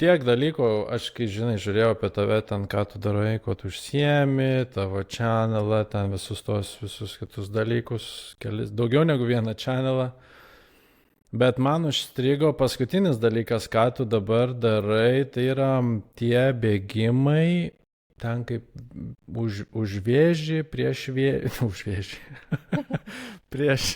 tiek dalykų, aš kai žinai, žiūrėjau apie tave ten, ką tu darai, kuo tu užsiemi, tavo channelą, ten visus kitus dalykus, daugiau negu vieną channelą. Bet man užstrigo paskutinis dalykas, ką tu dabar darai, tai yra tie bėgimai, ten kaip už vėžį, prieš vėžį, už vėžį, prieš,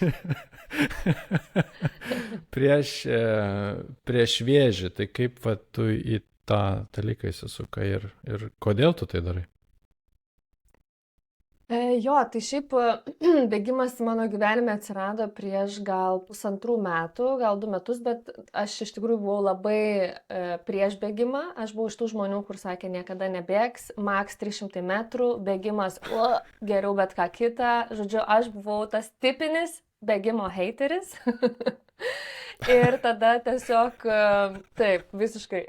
prieš vėžį. Tai kaip va, tu į tą dalyką įsisukai ir kodėl tu tai darai? Jo, tai šiaip bėgimas mano gyvenime atsirado prieš gal 1,5 metų, gal 2 metus, bet aš iš tikrųjų buvau labai prieš bėgimą. Aš buvau iš tų žmonių, kur sakė, niekada nebėgs, maks 300 metrų, bėgimas, geriau bet ką kitą. Žodžiu, aš buvau tas tipinis bėgimo hateris. Ir tada tiesiog, taip, visiškai.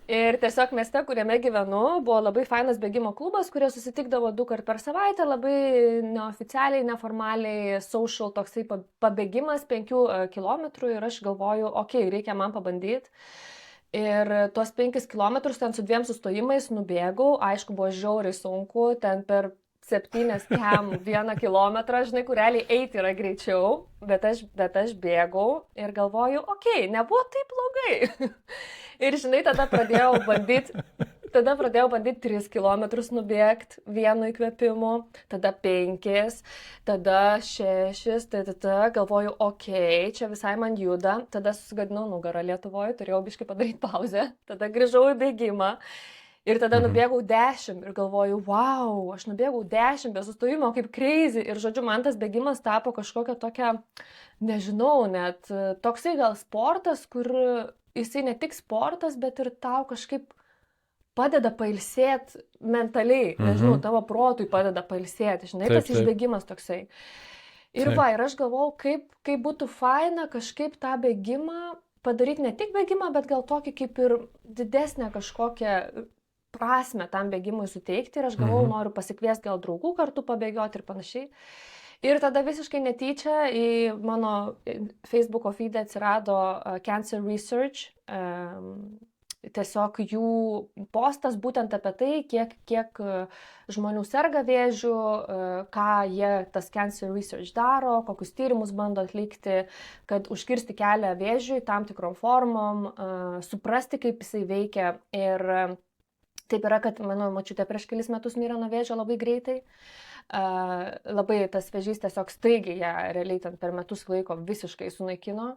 Ir tiesiog mieste, kuriame gyvenu, buvo labai fainas bėgimo klubas, kurie susitikdavo 2 kart per savaitę, labai neoficialiai, neformaliai, social toksai pabėgimas 5 kilometrų ir aš galvoju, okei, reikia man pabandyti. Ir tuos 5 kilometrus ten su 2 sustojimais nubėgau, aišku, buvo žiauriai sunku, ten per 7 kem 1 kilometrą, žinai, kur realiai eiti yra greičiau, bet aš bėgau ir galvoju, okei, nebuvo taip blogai. Ir žinai, tada pradėjau bandyti 3 kilometrus nubėgti vienu įkvėpimu, tada 5, tada 6, tada galvoju, okei, čia visai man juda, tada susigadinau nugarą Lietuvoje, turėjau biškai padaryti pauzę, tada grįžau į bėgimą. Ir tada nubėgau 10 ir galvoju, wow, aš nubėgau 10 be sustojimo, kaip crazy. Ir žodžiu, man tas bėgimas tapo kažkokia tokia, nežinau, net toksai gal sportas, kur jisai ne tik sportas, bet ir tau kažkaip padeda pailsėti mentaliai. Nežinau, tavo protui padeda pailsėti, žinai, Taip, tas išbėgimas toksai. Ir Taip. ir aš galvojau, kaip būtų faina kažkaip tą bėgimą padaryti ne tik bėgimą, bet gal tokį kaip ir didesnę kažkokią prasme tam bėgimui suteikti ir aš galvojau, noriu pasikviesti gal draugų kartu pabėgioti ir panašiai. Ir tada visiškai netyčia į mano Facebook'o feed atsirado Cancer Research, tiesiog jų postas būtent apie tai, kiek žmonių serga vėžiu, ką jie tas Cancer Research daro, kokius tyrimus bando atlikti, kad užkirsti kelią vėžiui tam tikrom formom, suprasti, kaip jisai veikia. Ir taip yra, kad mano močiutė prieš kelis metus mirė nuo vėžio labai greitai. Labai tas vėžys tiesiog staigiai ją realiai ten per metus laiko visiškai sunaikino.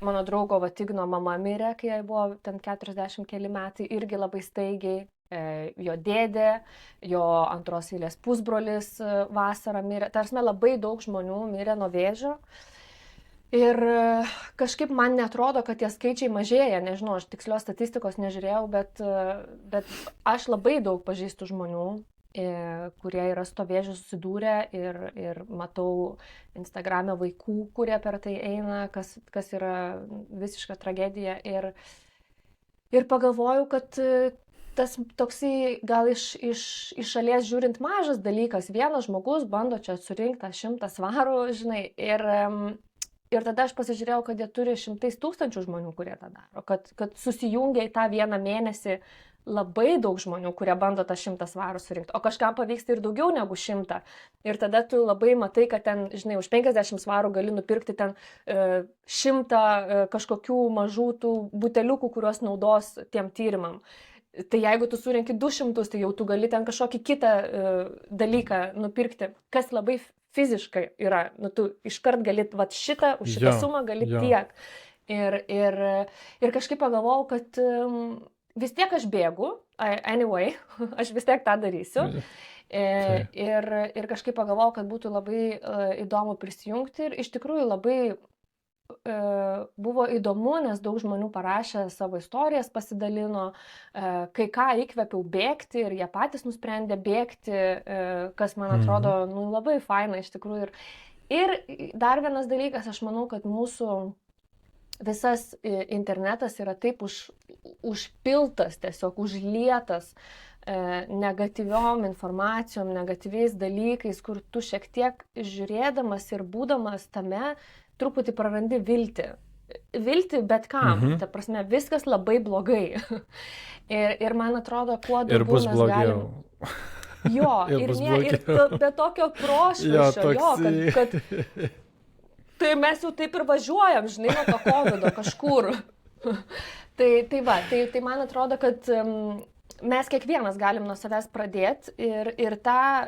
Mano draugo Vatigno mama mirė, kai jai buvo ten 40 keli metai, irgi labai staigiai. Jo dėdė, jo antros eilės pusbrolis vasarą mirė. Tarsime, labai daug žmonių mirė nuo vėžio. Ir kažkaip man netrodo, kad tie skaičiai mažėja, nežinau, aš tikslios statistikos nežiūrėjau, bet aš labai daug pažįstu žmonių, kurie yra su to vėžiu susidūrę ir matau Instagram'e vaikų, kurie per tai eina, kas yra visiška tragedija. Ir pagalvojau, kad tas toksai gal iš šalies žiūrint mažas dalykas, vienas žmogus bando čia surinkti 100 svarų, žinai, ir tada aš pasižiūrėjau, kad jie turi 100 tūkstančių žmonių, kurie tą daro, kad susijungia į tą vieną mėnesį labai daug žmonių, kurie bando tą 100 svarų surinkti, o kažkam pavyksta ir daugiau negu 100. Ir tada tu labai matai, kad ten, žinai, už 50 svarų gali nupirkti ten 100 kažkokių mažų tų buteliukų, kuriuos naudos tiem tyrimam. Tai jeigu tu surinki 200, tai jau tu gali ten kažkokį kitą dalyką nupirkti, kas labai fiziškai yra. Nu, tu iškart gali, vat šitą, už šitą sumą gali tiek. Ir kažkaip pagalvojau, kad vis tiek aš bėgu, anyway, aš vis tiek tą darysiu. Ir kažkaip pagalvojau, kad būtų labai įdomu prisijungti ir iš tikrųjų labai buvo įdomu, nes daug žmonių parašė savo istorijas, pasidalino, kai ką įkvėpiau bėgti ir jie patys nusprendė bėgti, kas man atrodo labai faina iš tikrųjų. Ir dar vienas dalykas, aš manau, kad mūsų visas internetas yra taip užpiltas, tiesiog užlietas negatyviom informacijom, negatyviais dalykais, kur tu šiek tiek žiūrėdamas ir būdamas tame truputį prarandi viltį. viltį bet kam. Mhm. Ta prasme, viskas labai blogai. Ir man atrodo, kuo Ir daugiau bus mes blogiau. galim. Jo, Ir ir, bus ne, ir blogiau. be tokio Jo, prošvaisčio, jo, toks. kad tai mes jau taip ir važiuojam, žinai, nuo to COVID kažkur. Tai man atrodo, kad mes kiekvienas galim nuo savęs pradėti ir tą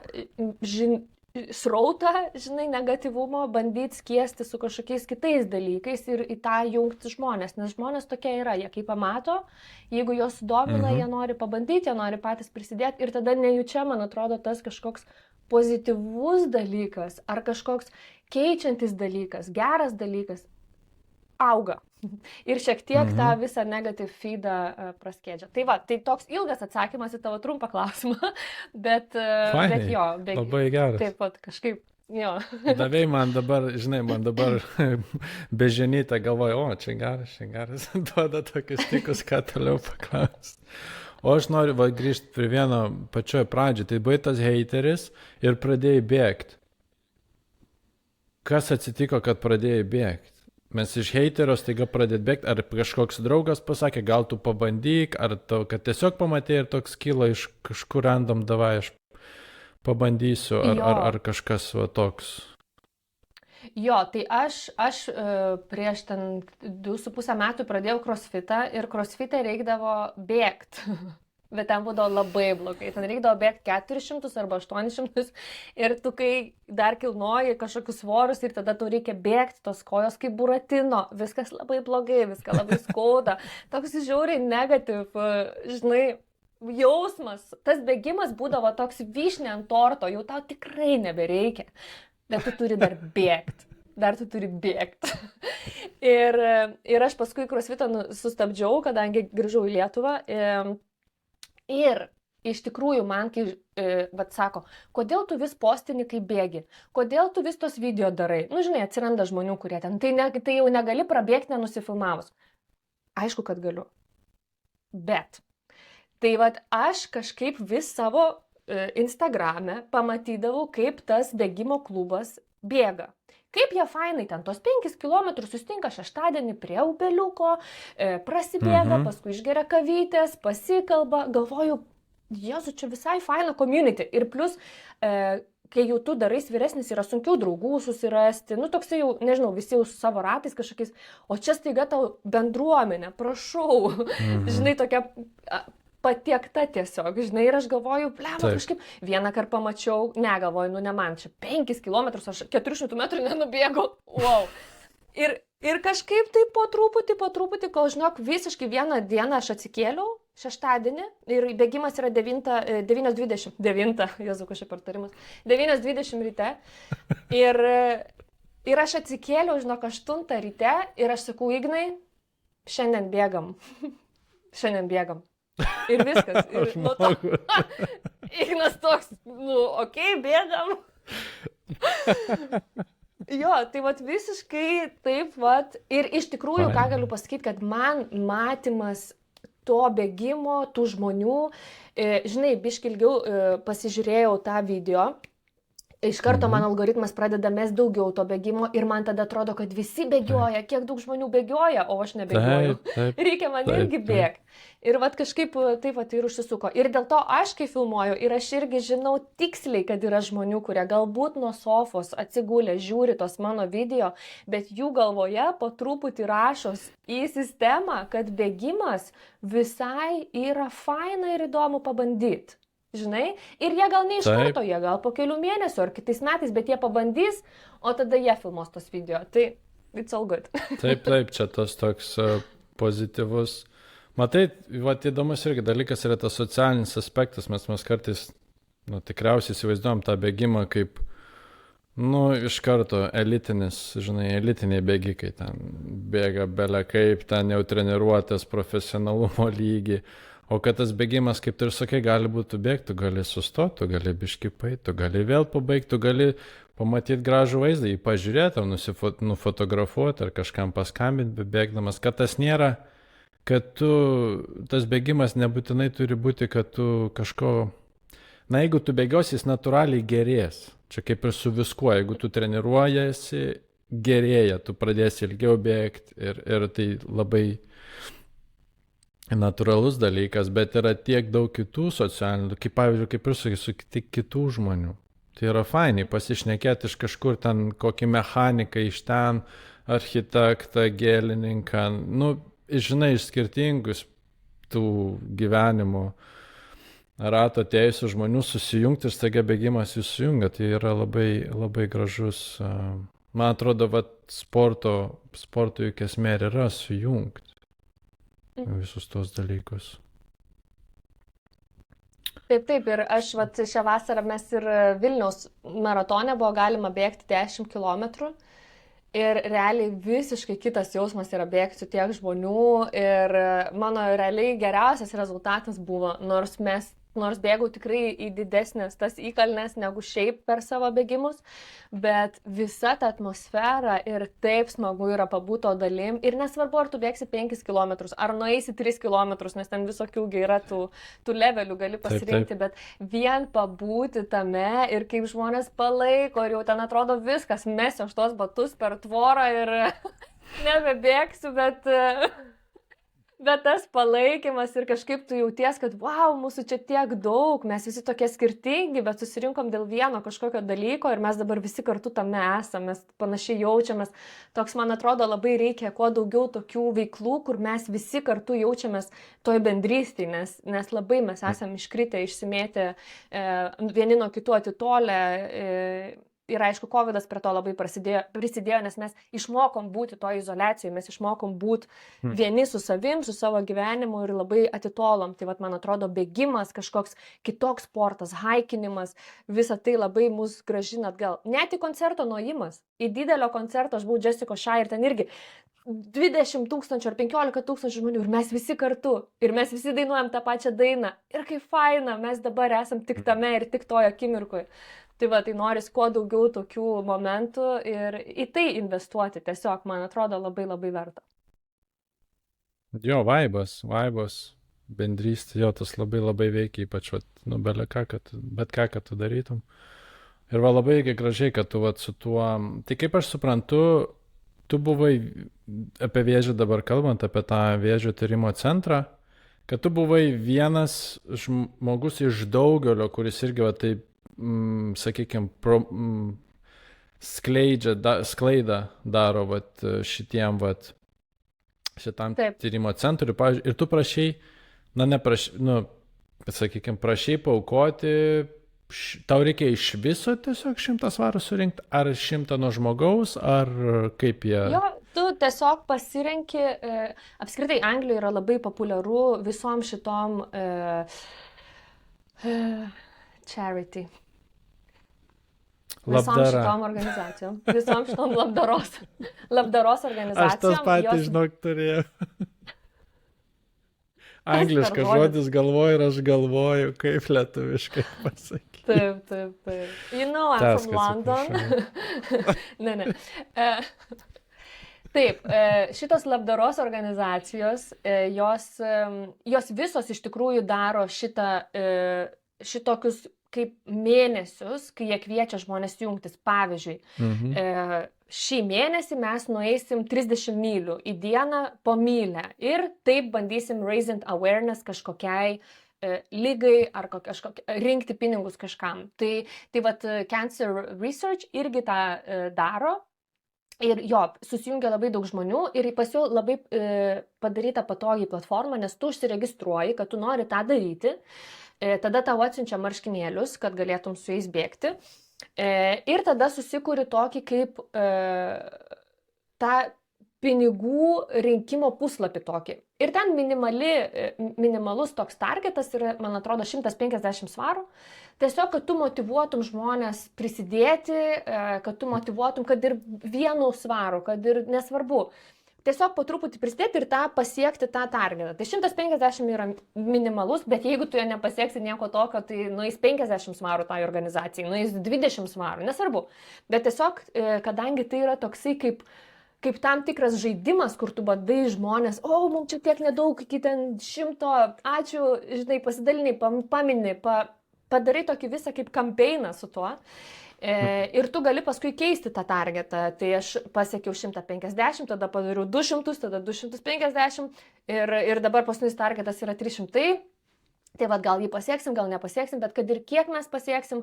srautą, žinai, negatyvumo bandyti skiesti su kažkokiais kitais dalykais ir į tą jungti žmonės, nes žmonės tokie yra, jie kaip pamato, jeigu juos sudomina, jie nori pabandyti, jie nori patys prisidėti ir tada nejučia, man atrodo, tas kažkoks pozityvus dalykas ar kažkoks keičiantis dalykas, geras dalykas auga. Ir šiek tiek tą visą negative feedą praskėdžia. Tai toks ilgas atsakymas į tavo trumpą klausimą, bet jo. Labai geras. Taip pat kažkaip, jo. Davėjai man dabar, žinai, beženytą galvoju, o, čia geras, duoda tokius tikus, ką toliau paklausti. O aš noriu grįžti prie vieno pačioje pradžioje, tai buvai tas hateris ir pradėjai bėgti. Kas atsitiko, kad pradėjai bėgti? Mes iš haterio staiga pradėt bėgti, ar kažkoks draugas pasakė, gal tu pabandyk, ar tau, kad tiesiog pamatė ir toks kilo iš kažkur random, davai aš pabandysiu, ar kažkas va toks. Jo, tai aš prieš 2,5 metų pradėjau crossfitą ir crossfitą reikdavo bėgti. Bet ten būdavo labai blogai. Ten reikdavo bėgti 400 arba 800 ir tu kai dar kilnoji kažkokius svorus ir tada tau reikia bėgti, tos kojos kaip buratino, viskas labai blogai, viskas labai skauda. Toks žiauriai negatyv, žinai, jausmas. Tas bėgimas būdavo toks vyšnė ant torto, jau tau tikrai nebereikia. Bet tu turi dar bėgti. Ir aš paskui crossfitą sustabdžiau, kadangi grįžau į Lietuvą. Ir iš tikrųjų man, kai sako, kodėl tu vis postini, kai bėgi, kodėl tu vis tos video darai. Nu, žinai, atsiranda žmonių, kurie ten, tai jau negali prabėgti nenusifilmavus. Aišku, kad galiu. Bet, tai aš kažkaip vis savo Instagrame pamatydavau, kaip tas bėgimo klubas bėga. Kaip jie fainai ten tos 5 km susitinka šeštadienį prie upeliuko, prasibėga, paskui išgeria kavytės, pasikalba, galvoju, Jėzu, čia visai faina community. Ir plus, kai jau tu darais vyresnis, yra sunkiau draugų susirasti, nu toksai jau, nežinau, visi jau su savo ratais kažkokiais, o čia staiga tau bendruomenė, prašau, žinai, tokia patiekta tiesiog, žinai, ir aš galvoju, kažkaip vieną kartą pamačiau, negalvoju, nu ne man, čia 5 km, aš 400 metrų nenubėgau, wow. Ir kažkaip tai po truputį, kol žinok, visiškai vieną dieną aš atsikėliau, šeštadienį, ir bėgimas yra 9:20, Jėzau, kažkaip partarimas, 9:20 ryte, ir aš atsikėliau, žinok, 8 ryte, ir aš sakau, Ignai, šiandien bėgam. Ir viskas. Ir nuo to Ignas toks, okei, bėgam. Jo, tai visiškai taip Ir iš tikrųjų, ką galiu pasakyti, kad man matymas to bėgimo, tų žmonių, žinai, biškį ilgiau pasižiūrėjau tą video. Iš karto man algoritmas pradeda mest daugiau to bėgimo ir man tada atrodo, kad visi bėgioja, kiek daug žmonių bėgioja, o aš nebėgioju. Reikia man irgi bėgti. Ir kažkaip taip ir užsisuko. Ir dėl to aš, kai filmuoju, ir aš irgi žinau tiksliai, kad yra žmonių, kurie galbūt nuo sofos atsigulė, žiūri tos mano video, bet jų galvoje po truputį rašos į sistemą, kad bėgimas visai yra faina ir įdomu pabandyti. Žinai, ir jie gal ne iš karto, jie gal po kelių mėnesių ar kitais metais, bet jie pabandys, o tada jie filmuos tos video. Tai it's all good. Taip, čia tas toks pozityvus. Matai, įdomus irgi dalykas yra tas socialinis aspektas, mes kartais, tikriausiai įsivaizduojam tą bėgimą kaip, iš karto elitiniai bėgikai, ten bėga bele kaip, ten jau treniruotės profesionalumo lygį. O kad tas bėgimas, kaip tu ir sakai, gali būti bėgti, tu gali sustoti, tu gali biškipai, tu gali vėl pabaigti, tu gali pamatyti gražų vaizdą, jį pažiūrėti, ar nufotografuoti, ar kažkam paskambinti, bebėgdamas, kad tas nėra, kad tas bėgimas nebūtinai turi būti, kad tu kažko, jeigu tu bėgiosi, jis natūraliai gerės, čia kaip ir su viskuo, jeigu tu treniruojasi gerėja, tu pradėsi ilgiau bėgti ir tai labai natūralus dalykas, bet yra tiek daug kitų socialinių, kaip pavyzdžiui, kaip ir su kitų žmonių. Tai yra fainai pasišnekėti iš kažkur ten kokį mechaniką iš ten, architektą, gėlininką, nu, žinai, iš skirtingus tų gyvenimų rato atėjusių žmonių susijungti ir staiga bėgimas jų sujungia. Tai yra labai, labai gražus, man atrodo, sporto juk esmė ir yra sujungti visus tos dalykus. Taip, ir aš šią vasarą mes ir Vilniaus maratone buvo galima bėgti 10 km. Ir realiai visiškai kitas jausmas yra bėgti su tiek žmonių ir mano realiai geriausias rezultatas buvo, nors bėgau tikrai į didesnės tas įkalnes negu šiaip per savo bėgimus, bet visa ta atmosfera ir taip smagu yra pabūto dalim ir nesvarbu, ar tu bėgsi 5 km, ar nueisi 3 km, nes ten visokių yra tų levelių gali pasirinkti, taip. Bet vien pabūti tame ir kaip žmonės palaiko ir jau ten atrodo viskas, mesiu aš tos batus per tvorą ir nebebėgsiu, bet tas palaikymas ir kažkaip tu jauties, kad wow, mūsų čia tiek daug, mes visi tokie skirtingi, bet susirinkom dėl vieno kažkokio dalyko ir mes dabar visi kartu tame esame, mes panašiai jaučiamės. Toks, man atrodo, labai reikia kuo daugiau tokių veiklų, kur mes visi kartu jaučiamės toj bendrystėje, nes labai mes esame iškritę, išsimėtę, vieni nuo kitų atitolę. Ir aišku, COVID prie to labai prisidėjo, nes mes išmokom būti to izoliacijoje, mes išmokom būti vieni su savim, su savo gyvenimu ir labai atitolom. Tai man atrodo, bėgimas, kažkoks kitoks sportas, haikinimas, visa tai labai mus gražina atgal. Net į koncerto nuėjimas, į didelio koncerto, aš buvau Jessica Shy ir ten irgi 20 000 ar 15 000 žmonių ir mes visi kartu, ir mes visi dainuojam tą pačią dainą. Ir kaip faina, mes dabar esam tik tame ir tik toje akimirkoje. Tai noris kuo daugiau tokių momentų ir į tai investuoti tiesiog, man atrodo, labai labai verta. Jo, vaibas, bendrystė, jo, tas labai labai veikia, ypač, bet ką, kad tu darytum. Ir labai gražiai, kad tu su tuo, tai kaip aš suprantu, tu buvai, apie vėžį dabar kalbant, apie tą vėžio tyrimo centrą, kad tu buvai vienas žmogus iš daugelio, kuris irgi taip, sakykime, sklaidą daro šitam tyrimo centrui. Ir tu prašai, prašai paaukoti, tau reikia iš viso tiesiog 100 svarų surinkti, ar 100 nuo žmogaus, ar kaip jie... Jo, tu tiesiog pasirenki, apskritai Anglijoje yra labai populiaru visom šitom charity. Visom šitom organizacijom. Visom šitom labdaros organizacijom. Aš tas patys, žinok, turėjau. Angliškas žodis galvoju ir aš galvoju, kaip lietuviškai pasakyti. Taip. You know, I'm from London. Ne. Taip, šitos labdaros organizacijos, jos visos iš tikrųjų daro šitokius kaip mėnesius, kai jie kviečia žmonės jungtis. Pavyzdžiui, šį mėnesį mes nueisim 30 mylių į dieną po mylę ir taip bandysim raising awareness kažkokiai lygai ar rinkti pinigus kažkam. Tai Cancer Research irgi tą daro. Ir jo, susijungia labai daug žmonių ir pas jų labai padaryta patogiai platforma, nes tu užsiregistruoji, kad tu nori tą daryti. Tada tau atsiunčia marškinėlius, kad galėtum su jais bėgti. Ir tada susikuri tokį kaip tą pinigų rinkimo puslapį tokį. Ir ten minimalus toks targetas yra, man atrodo, 150 svarų. Tiesiog, kad tu motyvuotum žmonės prisidėti, kad tu motyvuotum, kad ir 1 svarų, kad ir nesvarbu. Tiesiog po truputį prisidėti ir pasiekti tą targetą. Tai 150 yra minimalus, bet jeigu tu jo nepasieksi nieko tokio, tai nueis 50 svarų tai organizacijai, nueis 20 svarų, nesvarbu. Bet tiesiog, kadangi tai yra toksai kaip tam tikras žaidimas, kur tu badai žmonės, mums čia tiek nedaug, iki ten 100, ačiū, žinai, pasidalinai, pamini, padarai tokį visą kaip kampeiną su tuo. Ir tu gali paskui keisti tą targetą. Tai aš pasiekiau 150, tada padariau 200, tada 250 ir dabar paskutinis targetas yra 300. Tai vad gal jį pasieksim, gal nepasieksim, bet kad ir kiek mes pasieksim,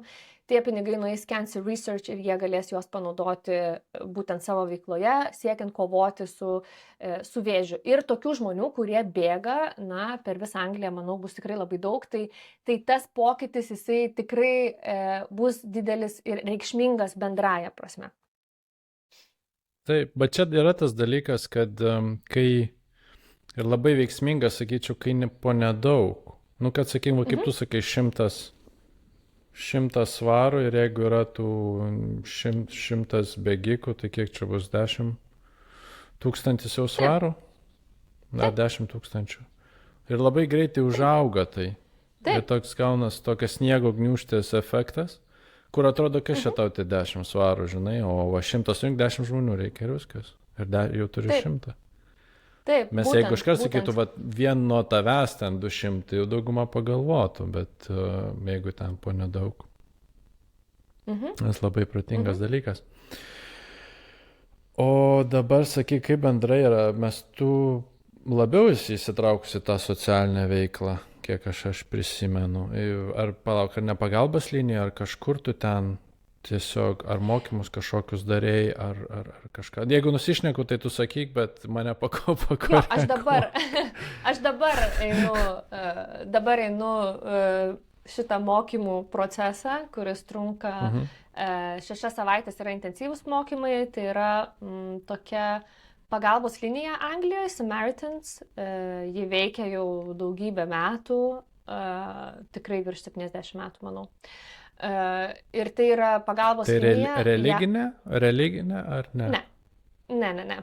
tie pinigai nueis Cancer Research ir jie galės juos panaudoti būtent savo veikloje, siekiant kovoti su vėžiu. Ir tokių žmonių, kurie bėga, per visą Angliją, manau, bus tikrai labai daug. Tai tas pokytis, jisai tikrai bus didelis ir reikšmingas bendraja prasme. Taip, bet čia yra tas dalykas, kad kai ir labai veiksmingas, sakyčiau, kai po nedaug. Kad, sakykime, kaip tu sakai, 100 svarų ir jeigu yra tų 100 bėgikų, tai kiek čia bus 10 000 jau svarų? Ar 10 000. Ir labai greitai užauga tai. Ir toks gaunas tokias sniego gniūžtės efektas, kur atrodo, kas čia tau tai 10 svarų, žinai, o 100 sujungt 10 žmonių reikia ir viskas. Ir jau turi 100. Taip, mes jeigu kažkas sakytų, vien nuo tavęs ten 200, jau dauguma pagalvotų, bet jeigu ten po nedaug. Tas labai protingas dalykas. O dabar sakyk, kaip bendrai yra, tu labiau įsitraukusi tą socialinę veiklą, kiek aš prisimenu. Ar palauk, ar ne pagalbos linija, ar kažkur tu ten tiesiog, ar mokymus kažkokius darėjai, ar kažką. Jeigu nusišneku, tai tu sakyk, bet mane pakoreguok. Jo, aš dabar einu šitą mokymų procesą, kuris trunka 6 savaitės, yra intensyvus mokymai, tai yra tokia pagalbos linija Anglijoje, Samaritans, ji veikia jau daugybę metų, tikrai virš 70 metų, manau. Ir tai yra pagalbos linija. Tai religinė ar ne? Ne.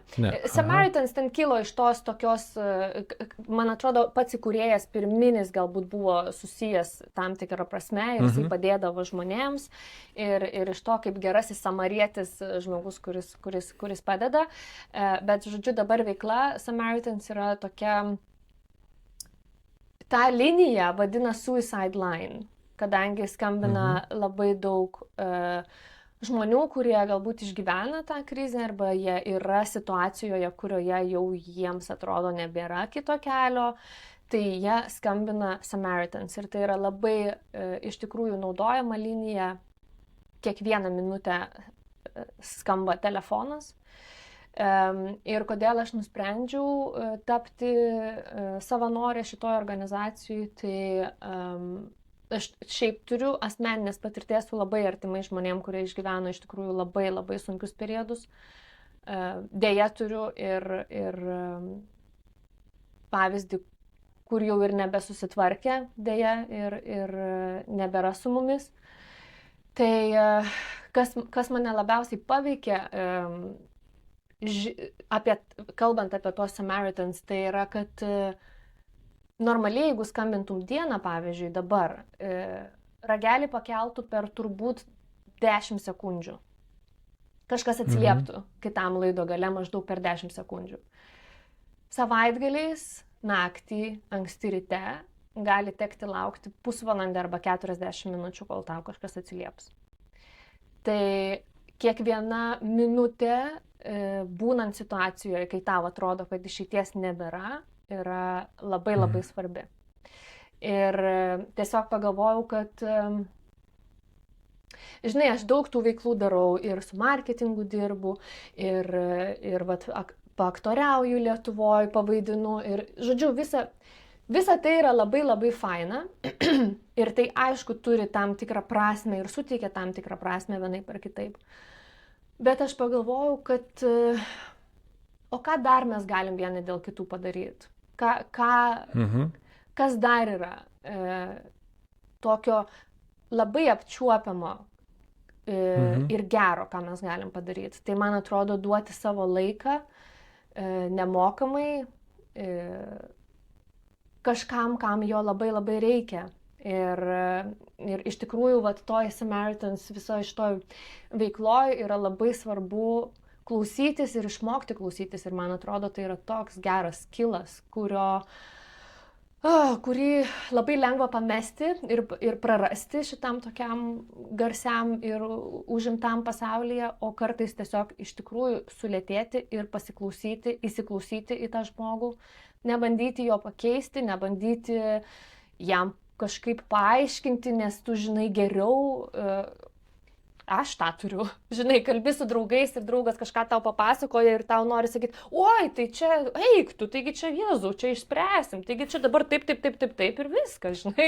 Samaritans ten kilo iš tos tokios, man atrodo, pats įkūrėjas pirminis galbūt buvo susijęs tam tikrą prasme ir jisai padėdavo žmonėms ir iš to kaip gerasis samarietis žmogus, kuris padeda. Bet, žodžiu, dabar veikla Samaritans yra tokia, ta linija vadina Suicide Line, kadangi skambina labai daug žmonių, kurie galbūt išgyvena tą krizę arba jie yra situacijoje, kurioje jau jiems atrodo nebėra kito kelio, tai jie skambina Samaritans. Ir tai yra labai iš tikrųjų naudojama linija, kiekvieną minutę skamba telefonas. Ir kodėl aš nusprendžiau tapti savanorė šitoje organizacijoje, tai aš šiaip turiu asmeninės patirties su labai artimai žmonėm, kurie išgyveno iš tikrųjų labai labai sunkius periodus. Deja turiu ir pavyzdį, kur jau ir nebesusitvarkė, deja, ir nebėra su mumis. Tai kas mane labiausiai paveikė, kalbant apie tos Samaritans, tai yra, kad normaliai, jeigu skambintum dieną, pavyzdžiui, dabar, ragelį pakeltų per turbūt 10 sekundžių. Kažkas atsilieptų kitam laido gale maždaug per 10 sekundžių. Savaitgaliais, naktį, anksti ryte gali tekti laukti pusvalandį arba 40 minučių, kol tau kažkas atsilieps. Tai kiekviena minutė, būnant situacijoje, kai tau atrodo, kad išeities nebėra, yra labai labai svarbi. Ir tiesiog pagalvojau, kad, žinai, aš daug tų veiklų darau ir su marketingu dirbu, ir paaktoriauju Lietuvoje, pavaidinu, ir, žodžiu, visa tai yra labai labai faina ir tai aišku turi tam tikrą prasmę ir suteikia tam tikrą prasmę vienaip ar kitaip. Bet aš pagalvojau, kad o ką dar mes galim vieni dėl kitų padaryti? Kas dar yra tokio labai apčiuopiamo ir gero, ką mes galim padaryti. Tai man atrodo duoti savo laiką nemokamai kažkam, kam jo labai labai reikia. Ir iš tikrųjų, toj Samaritans visoje šitoj veikloje yra labai svarbu klausytis ir išmokti klausytis. Ir man atrodo, tai yra toks geras skillas, kurio kurį labai lengva pamesti ir prarasti šitam tokiam garsiam ir užimtam pasaulyje, o kartais tiesiog iš tikrųjų sulėtėti ir pasiklausyti, įsiklausyti į tą žmogų, nebandyti jo pakeisti, nebandyti jam kažkaip paaiškinti, nes tu žinai geriau. Aš tą turiu. Žinai, kalbi su draugais ir draugas kažką tau papasakoja ir tau nori sakyti, oi, tai čia eik tu, taigi čia Jėzau, čia išspręsim, taigi čia dabar taip ir viskas, žinai.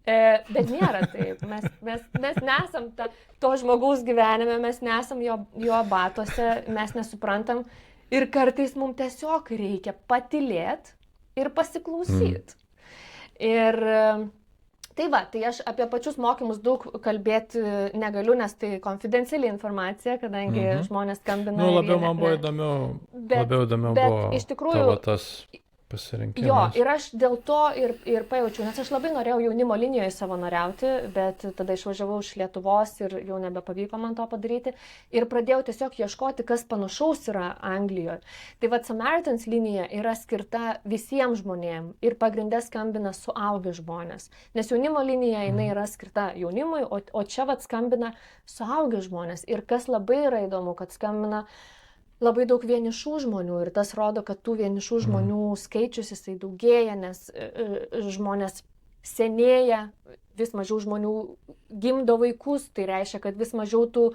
Bet nėra taip. Mes nesam to žmogaus gyvenime, mes nesam jo batose, mes nesuprantam ir kartais mums tiesiog reikia patylėti ir pasiklausyti. Ir tai va, tai aš apie pačius mokymus daug kalbėti negaliu, nes tai konfidenciali informacija, kadangi žmonės skambina. Labiau man buvo įdomiau, buvo iš tikrųjų, tavo tas pasirinkimas. Jo, ir aš dėl to ir pajaučiau, nes aš labai norėjau jaunimo linijoje savanoriauti, bet tada išvažiavau iš Lietuvos ir jau nebepavyko man to padaryti. Ir pradėjau tiesiog ieškoti, kas panašaus yra Anglijoje. Tai va, Samaritans linija yra skirta visiems žmonėms ir pagrindė skambina suaugę žmonės. Nes jaunimo linija jinai yra skirta jaunimui, o čia va skambina suaugę žmonės. Ir kas labai yra įdomu, kad skambina labai daug vienišų žmonių ir tas rodo, kad tų vienišų žmonių skaičius jisai daugėja, nes žmonės senėja, vis mažiau žmonių gimdo vaikus, tai reiškia, kad vis mažiau tų,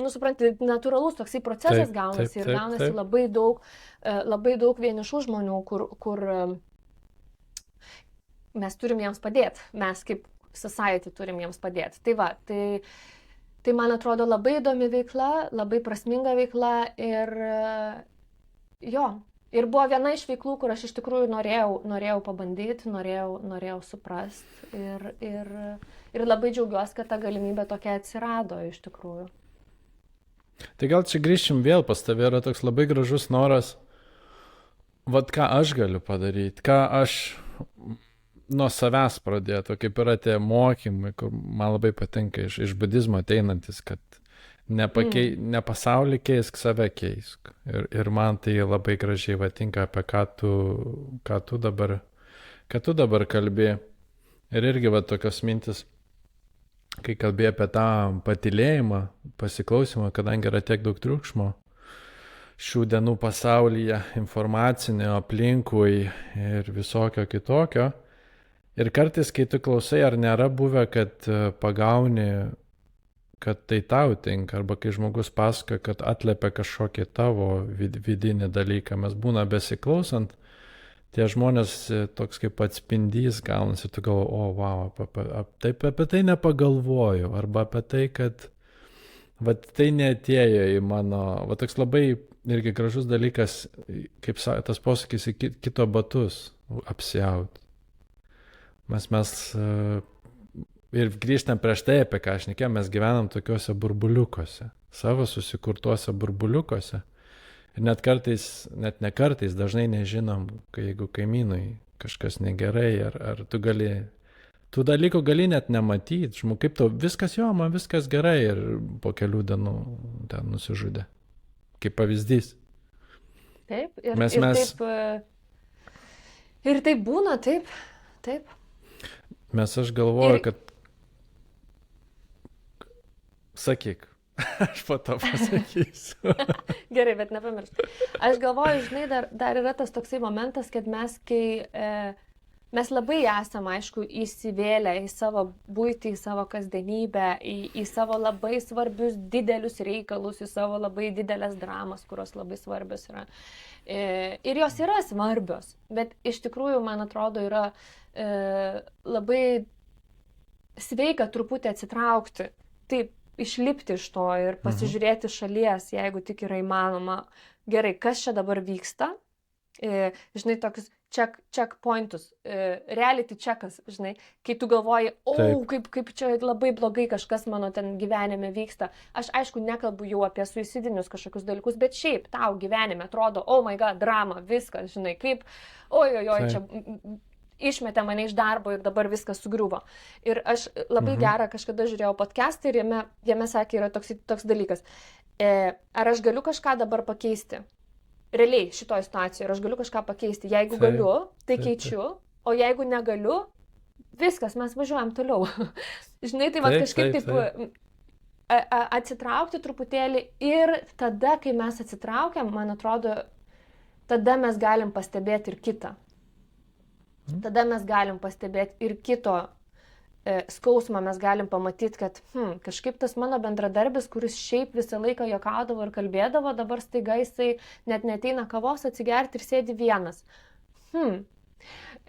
supranti, natūralus toksai procesas gaunasi ir gaunasi labai daug vienišų žmonių, kur mes turim jiems padėti, mes kaip society turim jiems padėti. Tai va, tai man atrodo labai įdomi veikla, labai prasminga veikla ir ir buvo viena iš veiklų, kur aš iš tikrųjų norėjau pabandyti, norėjau suprasti ir labai džiaugiuosi, kad ta galimybė tokia atsirado iš tikrųjų. Tai gal čia grįšim vėl, pas tave yra toks labai gražus noras, vat ką aš galiu padaryti, ką aš nuo savęs pradėto, kaip yra tie mokymai, kur man labai patinka iš budizmo ateinantis, kad ne pasaulį keisk, save keisk. Ir man tai labai gražiai patinka, apie ką tu dabar kalbė. Ir irgi va tokios mintis, kai kalbė apie tą patylėjimą, pasiklausimą, kadangi yra tiek daug triukšmo šių dienų pasaulyje, informacinio aplinkui ir visokio kitokio. Ir kartais, kai tu klausai, ar nėra buvę, kad pagauni, kad tai tau tinka, arba kai žmogus pasakoja, kad atliepia kažkokį tavo vidinį dalyką, mes būna besiklausant, tie žmonės toks kaip atspindys gaunasi, tu galvoji, o, wow, apie tai nepagalvoju, arba apie tai, kad tai neatėjo į mano, toks labai irgi gražus dalykas, kaip tas posakis, į kito batus apsiauti. Mes ir grįžtam prieš tai, apie ką aš šnekėjau, mes gyvenam tokiuose burbuliukuose, savo susikurtuose burbuliukuose. Ir net ne kartais, dažnai nežinom, jeigu kaimynui kažkas negerai, ar tu tų dalykų gali net nematyti. Kaip tau viskas, man viskas gerai ir po kelių dienų ten nusižudė. Kaip pavyzdys. Taip, ir taip būna, taip. Mes aš galvoju, kad... Sakyk, aš po to pasakysiu. Gerai, bet nepamiršk. Aš galvoju, žinai, dar yra tas toksai momentas, kad mes labai esam, aišku, įsivėlę į savo buitį, į savo kasdienybę, į savo labai svarbius didelius reikalus, į savo labai didelės dramas, kurios labai svarbios yra. Ir jos yra svarbios, bet iš tikrųjų, man atrodo, yra labai sveika truputį atsitraukti, taip, išlipti iš to ir pasižiūrėti šalies, jeigu tik yra įmanoma. Gerai, kas čia dabar vyksta? Žinai, tokius checkpointus, reality checkas, žinai, kai tu galvoji, kaip čia labai blogai kažkas mano ten gyvenime vyksta. Aš aišku nekalbu jau apie suicidinius kažkokius dalykus, bet šiaip tau gyvenime atrodo, oh my god, drama, viskas, žinai, kaip, čia išmetė mane iš darbo ir dabar viskas sugriuvo. Ir aš labai gerą kažkada žiūrėjau podcastą ir jame sakė, yra toks dalykas. Ar aš galiu kažką dabar pakeisti? Realiai šitoje situacijoje, ar aš galiu kažką pakeisti? Jeigu galiu, tai keičiu. o jeigu negaliu, viskas, mes važiuojam toliau. Žinai, tai va kažkaip taip atsitraukti truputėlį ir tada, kai mes atsitraukiam, man atrodo, tada mes galim pastebėti ir kitą. Tada mes galim pastebėti ir kito skausmą, mes galim pamatyti, kad kažkaip tas mano bendradarbis, kuris šiaip visą laiką juokaudavo ir kalbėdavo, dabar staiga jisai net neteina kavos atsigerti ir sėdi vienas.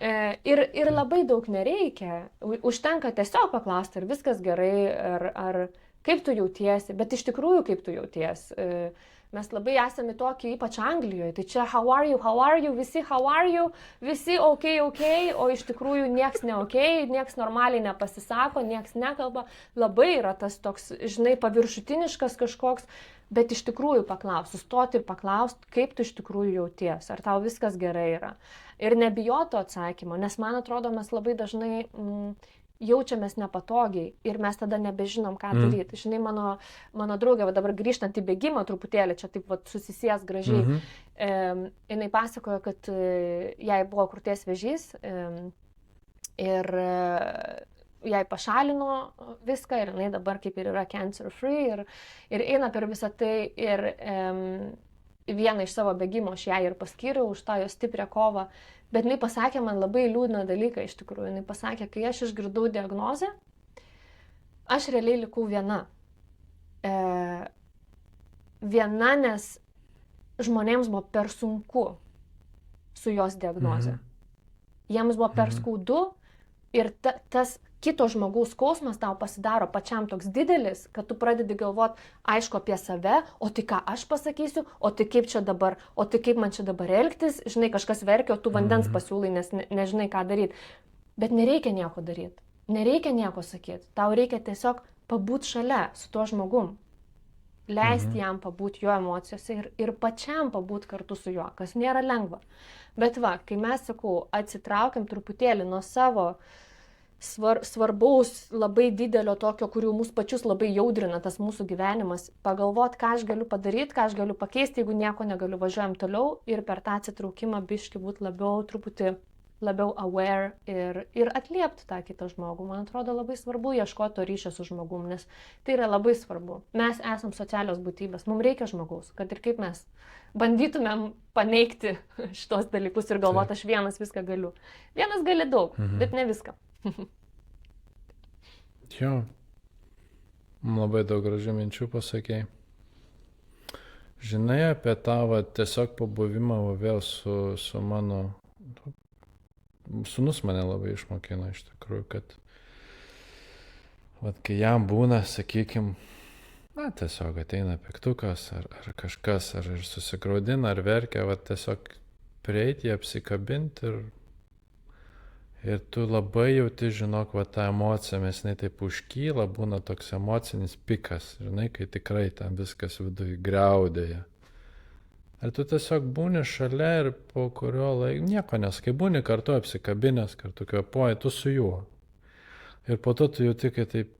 Ir labai daug nereikia, užtenka tiesiog paklausti, ar viskas gerai, ar kaip tu jautiesi, bet iš tikrųjų kaip tu jautiesi. Mes labai esame tokie, ypač Anglijoje, tai čia how are you, visi how are you, visi ok, o iš tikrųjų nieks ne ok, nieks normaliai nepasisako, nieks nekalba, labai yra tas toks, žinai, paviršutiniškas kažkoks, bet iš tikrųjų paklausti, sustoti ir paklausti, kaip tu iš tikrųjų jautiesi, ar tau viskas gerai yra. Ir nebijoto atsakymo, nes man atrodo, mes labai dažnai jaučiamės nepatogiai ir mes tada nebežinom, ką daryti. Žinai, mano draugė, va dabar grįžtant į bėgimą truputėlį, čia taip va susisies gražiai, jinai pasakojo, kad jai buvo krūties vėžys ir jai pašalino viską ir jinai dabar kaip ir yra cancer free ir eina per visą tai ir vieną iš savo bėgimo aš jai ir paskyriau už tą jos stiprią kovą. Bet jinai pasakė man labai liūdną dalyką iš tikrųjų. Jinai pasakė, kai aš išgirdau diagnozę, aš realiai likau viena. Viena, nes žmonėms buvo per sunku su jos diagnoze. Jiems buvo per skaudu ir tas kito žmogaus skausmas tau pasidaro pačiam toks didelis, kad tu pradedi galvoti, aišku, apie save, o tai ką aš pasakysiu, o tai kaip čia dabar, o tai kaip man čia dabar elgtis, žinai, kažkas verkia, o tu vandens pasiūlai, nes nežinai, ką daryti. Bet nereikia nieko daryti, nereikia nieko sakyti, tau reikia tiesiog pabūti šalia su tuo žmogum, leisti jam pabūti jo emocijose ir pačiam pabūti kartu su juo, kas nėra lengva. Bet va, kai mes, sakau, atsitraukiam truputėlį nuo savo svarbaus, labai didelio tokio, kurių mūsų pačius labai jaudrina tas mūsų gyvenimas, pagalvoti, ką aš galiu padaryti, ką aš galiu pakeisti, jeigu nieko negaliu, važiuojam toliau ir per tą atsitraukimą biškį būti truputį labiau aware ir atliepti tą kitą žmogų. Man atrodo labai svarbu ieškoti to ryšio su žmogum, nes tai yra labai svarbu. Mes esam socialios būtybės, mums reikia žmogaus, kad ir kaip mes bandytumėm paneigti šitos dalykus ir galvoti, aš vienas viską galiu. Vienas gali daug, bet ne viską. Jo, labai daug gražių minčių pasakėjai. Žinai, apie tavo tiesiog pabuvimą vėl su mano... Sūnus mane labai išmokino iš tikrųjų, kad kai jam būna, sakykim, tiesiog ateina piktukas ar kažkas, ar susigraudina, ar verkia, tiesiog prieiti, apsikabinti ir tu labai jauti, žinok, tą emociją, nes jinai taip užkyla, būna toks emocinis pikas, žinai, kai tikrai ten viskas viduje griaudėja. Ir tu tiesiog būni šalia ir po kurio laiko nieko neskai, būni kartu apsikabinęs, kartu kvėpuoji, tu su juo. Ir po to tu jauti, kad taip,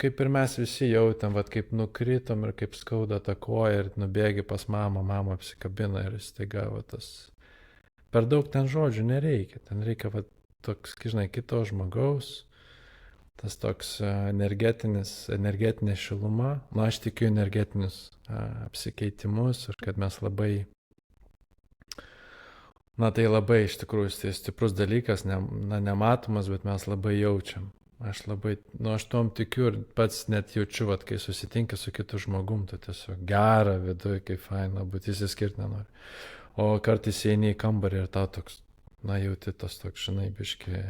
kaip ir mes visi jautėm, kaip nukritom ir kaip skauda ta koja ir nubėgi pas mamą, mama apsikabina ir staiga tas... Per daug ten žodžių nereikia, ten reikia toks, žinai, kito žmogaus, tas toks energetinė šiluma, aš tikiu energetinius apsikeitimus ir kad mes labai, tai labai iš tikrųjų stiprus dalykas, nematomas, bet mes labai jaučiam. Aš labai, aš tom tikiu ir pats net jaučiu, kai susitinki su kitu žmogum, tu tiesiog gera viduje, kaip faina, būti įsiskirti nenori. O kartais eini į kambarį ir tau toks, jauti tas toks, žinai, biški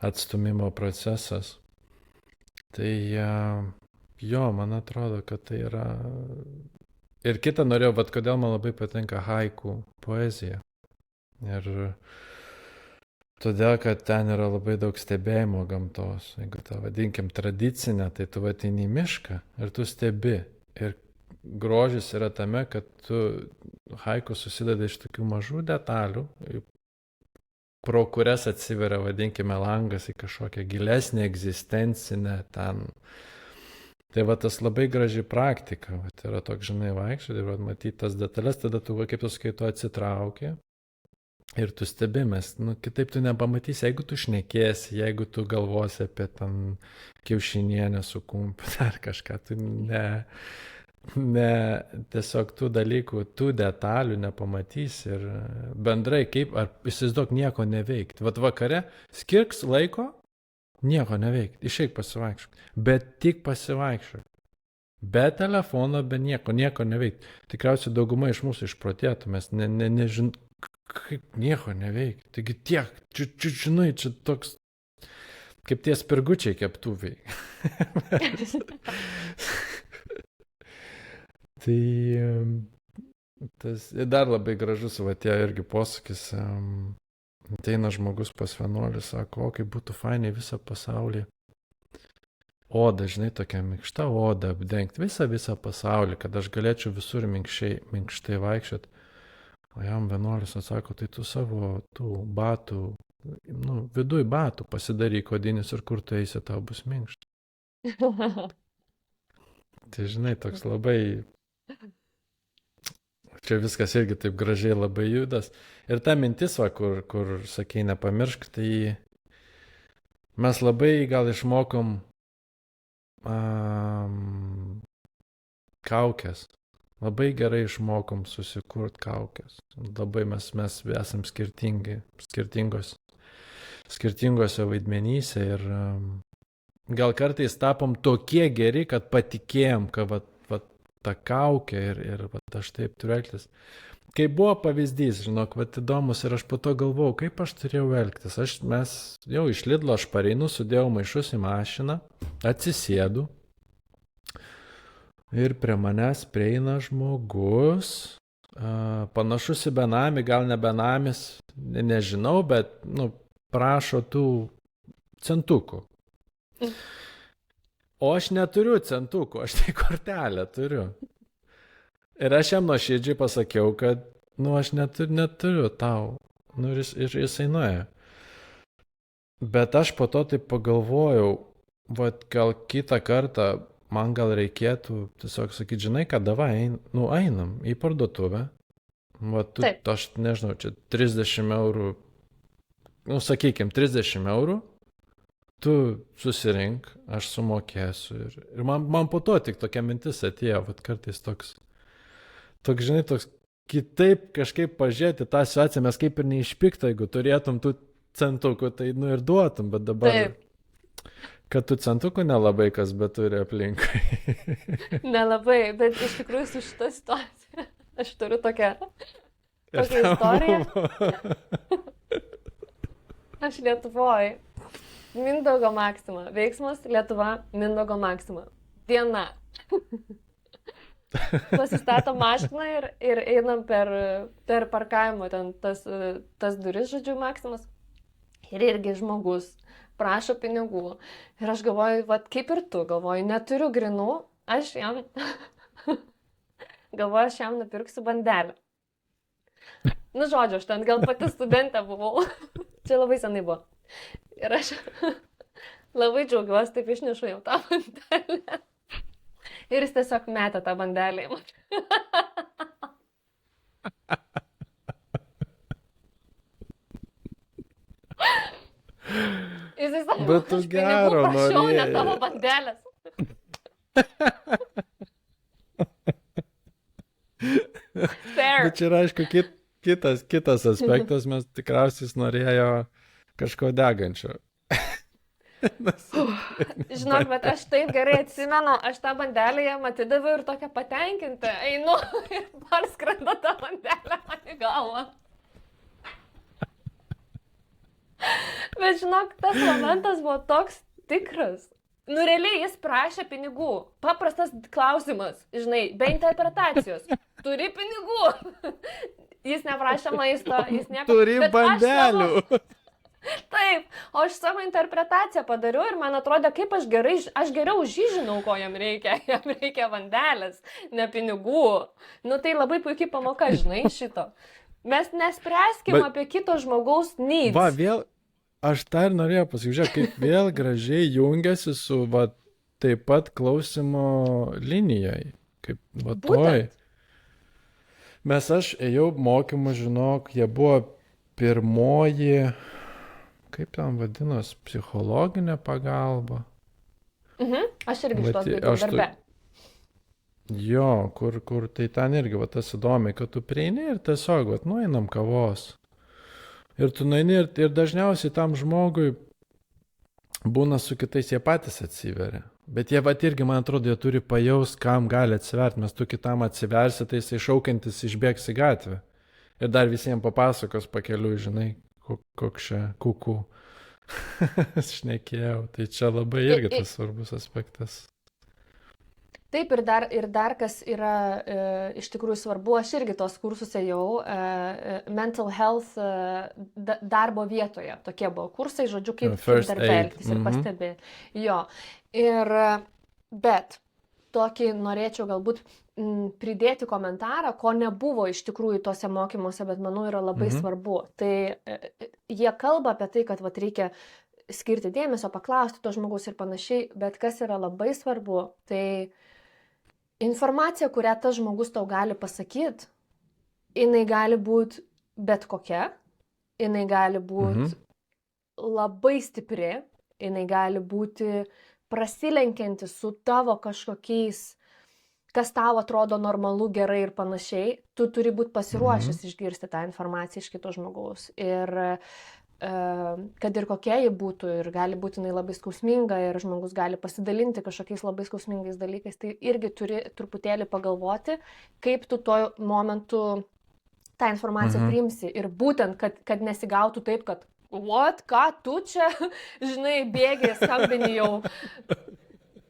atstumimo procesas. Tai jo, man atrodo, kad tai yra... Ir kitą norėjau, kodėl man labai patinka haiku poezija. Ir todėl, kad ten yra labai daug stebėjimo gamtos. Jeigu tą vadinkim tradicinę, tai tu ateini į mišką ir tu stebi. Ir grožis yra tame, kad tu haiku susideda iš tokių mažų detalių, pro kurias atsiveria, vadinkime, langas į kažkokią gilesnę egzistencinę ten. Tai tas labai graži praktika, yra toks, žinai, vaikščioti ir matyti tas detalės, tada tu, kaip tu sakai, tu atsitrauki Ir tu stebimės, kitaip tu nepamatysi, jeigu tu šnekėsi, jeigu tu galvosi apie ten kiaušinienę su kumpiu ar kažką, tu tiesiog tų dalykų, tų detalių nepamatysi ir bendrai kaip, ar įsivaizduok nieko neveikti. Vat vakare skirks laiko, nieko neveikti, išeik pasivaikščiok, bet tik pasivaikščiok. Be telefono, be nieko neveikti. Tikriausiai dauguma iš mūsų išprotėtų, mes nežin, kaip nieko neveikti. Taigi tiek, žinai, čia toks, kaip tie spirgučiai keptuviai. Tai tas dar labai gražus, va tie irgi posakis, ateina žmogus pas vienuolį, sako, o kaip būtų fainai visą pasaulį. Oda, žinai, tokia minkšta oda, apdengti visą pasaulį, kad aš galėčiau visur minkštai vaikščioti. O jam vienuolis atsako, tai tu savo tų batų, viduj batų pasidaryk odinius ir kur tu eisi, tau bus minkšta. Tai žinai, toks labai, čia viskas irgi taip gražiai labai judas. Ir ta mintis, va, kur sakei, nepamiršk, tai mes labai gal išmokom kaukės. Labai gerai išmokom susikurt kaukės. Labai mes esam skirtingose vaidmenyse ir gal kartais tapom tokie geri, kad patikėjom, kad va, ta kaukė ir va, aš taip turiu elgtis. Kai buvo pavyzdys, žinok, va, įdomus ir aš po to galvojau, kaip aš turėjau elgtis. Mes jau iš Lidlo aš pareinu, sudėjau maišus į mašiną, atsisėdu. Ir prie manęs prieina žmogus, panašus į benamį, gal ne benamis, nežinau, bet, prašo tų centukų. O aš neturiu centukų, aš tai kortelę turiu. Ir aš jam nuoširdžiai pasakiau, kad, aš neturiu tau. Ir jisai nuėjo. Bet aš po to taip pagalvojau, gal kitą kartą man gal reikėtų tiesiog sakyti, žinai, kad davai, einam į parduotuvę. Aš nežinau, čia 30 eurų, sakykim, 30 eurų, tu susirink, aš sumokėsiu. Ir man po to tik tokia mintis atėjo, kartais toks, žinai, toks kitaip kažkaip pažiūrėti tą situaciją, mes kaip ir neišpikta, jeigu turėtum tų centukų, tai ir duotum, bet dabar... Taip. Kad tų centukų nelabai kas bet turi aplinkai. Nelabai, bet iš tikrųjų su šita situacija aš turiu tokią istoriją. Aš Lietuvoje, Mindaugo Maxima, veiksmas Lietuva, Mindaugo Maxima. Diena. Pasistato mašiną ir einam per parkavimo, ten tas duris, žodžiu, Maximas. Ir irgi žmogus prašo pinigų. Ir aš galvoju, kaip ir tu, galvoju, neturiu grinų, aš jam nupirksiu bandelę. Žodžiu, aš ten gal pati studentė buvau. Čia labai senai buvo. Ir aš labai džiaugiuosi, taip išnešu jau tą bandelę. Ir jis tiesiog metė tą bandelę į mane. Jisai sako, bet tu gero prašau, ne tavo bandelės. Bet čia yra, aišku, kitas aspektas, mes tikriausiai norėjo kažko degančio. Žinok, bet aš taip gerai atsimenu, aš tą bandelę jam atidaviau ir tokia patenkinta, einu ir parskrenda tą bandelę man į galvą. Bet žinok, tas momentas buvo toks tikras. Realiai jis prašė pinigų. Paprastas klausimas, žinai, be interpretacijos. Turi pinigų? Jis neprašė maisto, jis nieko. Turi bandelių. Taip, o aš savo interpretaciją padariau ir man atrodė, kaip aš geriau už jį žinau, ko jam reikia. Jam reikia bandelės, ne pinigų. Tai labai puikiai pamoka, žinai, šito. Mes nespręskim apie kito žmogaus needs. Va, vėl, aš tą ir norėjau pasižiūrėti, kaip vėl gražiai jungiasi su, taip pat klausimo linijai. Kaip, toj. Aš ėjau mokymus, žinok, jie buvo pirmoji, kaip ten vadinos, psichologinė pagalba. Aš irgi Vat šitos baigiau aš tu, darbe. jo, kur tai ten irgi, va tas įdomi, kad tu prieini ir tiesiog, va, nueinam kavos. Ir tu nueini ir dažniausiai tam žmogui būna su kitais, jie patys atsiveria. Bet jie vat irgi, man atrodo, jie turi pajaust, kam gali atsiverti, nes tu kitam atsiversi, tai jisai šaukiantis išbėgs į gatvę. Ir dar visiems papasakos pakeliui, žinai, koks čia kukų šnekėjau. Tai čia labai irgi tas svarbus aspektas. Taip, ir dar kas yra iš tikrųjų svarbu, aš irgi tos kursus ėjau, mental health darbo vietoje, tokie buvo kursai, žodžiu, kaip darbe elgtis ir pastebi. Jo, bet tokį norėčiau galbūt pridėti komentarą, ko nebuvo iš tikrųjų tose mokymuose, bet manau yra labai svarbu. Tai jie kalba apie tai, kad vat, reikia skirti dėmesio, paklausti to žmogaus ir panašiai, bet kas yra labai svarbu, tai informacija, kurią tas žmogus tau gali pasakyti, jinai gali būti bet kokia, jinai gali būti labai stipri, jinai gali būti prasilenkianti su tavo kažkokiais, kas tau atrodo normalu, gerai ir panašiai. Tu turi būti pasiruošęs išgirsti tą informaciją iš kito žmogaus. Ir kad ir kokia ji būtų, ir gali būti jinai labai skausminga, ir žmogus gali pasidalinti kažkokiais labai skausmingais dalykais, tai irgi turi truputėlį pagalvoti, kaip tu tuo momentu tą informaciją priimsi. Ir būtent, kad nesigautų taip, kad ką tu čia, žinai, bėgiai, skambini jau,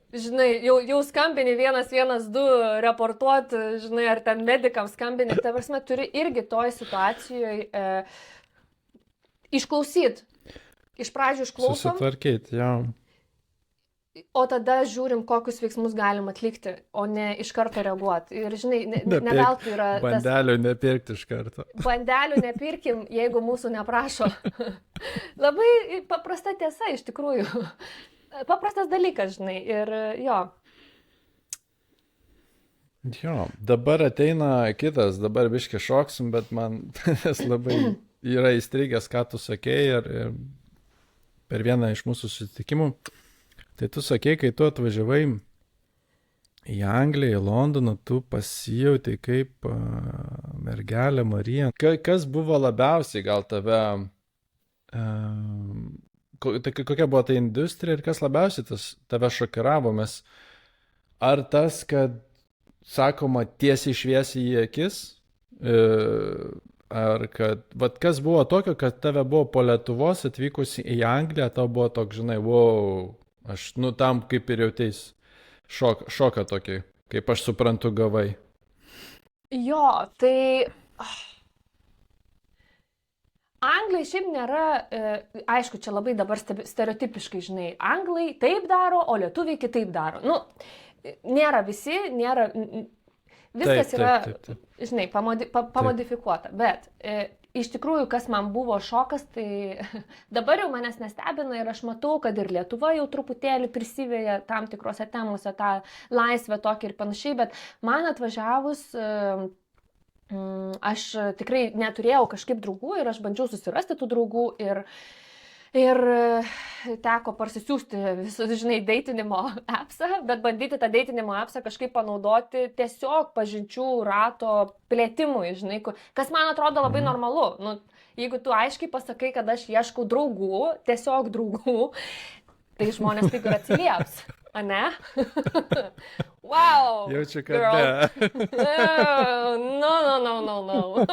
žinai, jau skambini 112 reportuoti, žinai, ar ten medikams skambini, ta prasme, turi irgi toj situacijoje išklausyt. Iš pradžių išklausom. Susitvarkyti, jo. O tada žiūrim, kokius veiksmus galim atlikti, o ne iš karto reaguoti. Ir žinai, ne veltui yra... Bandelių nepirkti iš karto. Bandelių nepirkim, jeigu mūsų neprašo. Labai paprasta tiesa, iš tikrųjų. Paprastas dalykas, žinai. Ir jo. Jo, dabar ateina kitas, dabar biškai šoksim, bet man labai yra įstrigęs, ką tu sakei ir per vieną iš mūsų susitikimų. Tai tu sakei, kai tu atvažiavai į Angliją, į Londoną, tu pasijauti kaip mergelė Marija. Kas buvo labiausiai gal tave, kokia buvo ta industrija ir kas labiausiai tave šokiravo? Ar tas, kad sakoma tiesiai šviesiai į akis, ar kad, vat kas buvo tokio, kad tave buvo po Lietuvos atvykusi į Angliją, tau buvo toks, žinai, wow, aš, tam kaip ir jauteis šoką tokį, kaip aš suprantu, gavai. Jo, tai Anglai šiaip nėra, aišku, čia labai dabar stereotipiškai, žinai, anglai taip daro, o lietuviai kitaip daro. Nėra visi, nėra, viskas yra, žinai, pamodifikuota, bet iš tikrųjų, kas man buvo šokas, tai dabar jau manęs nestebina ir aš matau, kad ir Lietuva jau truputėlį prisivėja tam tikrose temose tą laisvę tokį ir panašiai, bet man atvažiavus, aš tikrai neturėjau kažkaip draugų ir aš bandžiau susirasti tų draugų ir teko parsisiųsti visus, žinai, deitinimo appsą, bet bandyti tą deitinimo appsą kažkaip panaudoti tiesiog pažinčių rato plėtimui, žinai, kas man atrodo labai normalu. Jeigu tu aiškiai pasakai, kad aš ieškau draugų, tiesiog draugų, tai žmonės taip ir atsilieps, ane? Wow! Jaučiu, kad ne. No.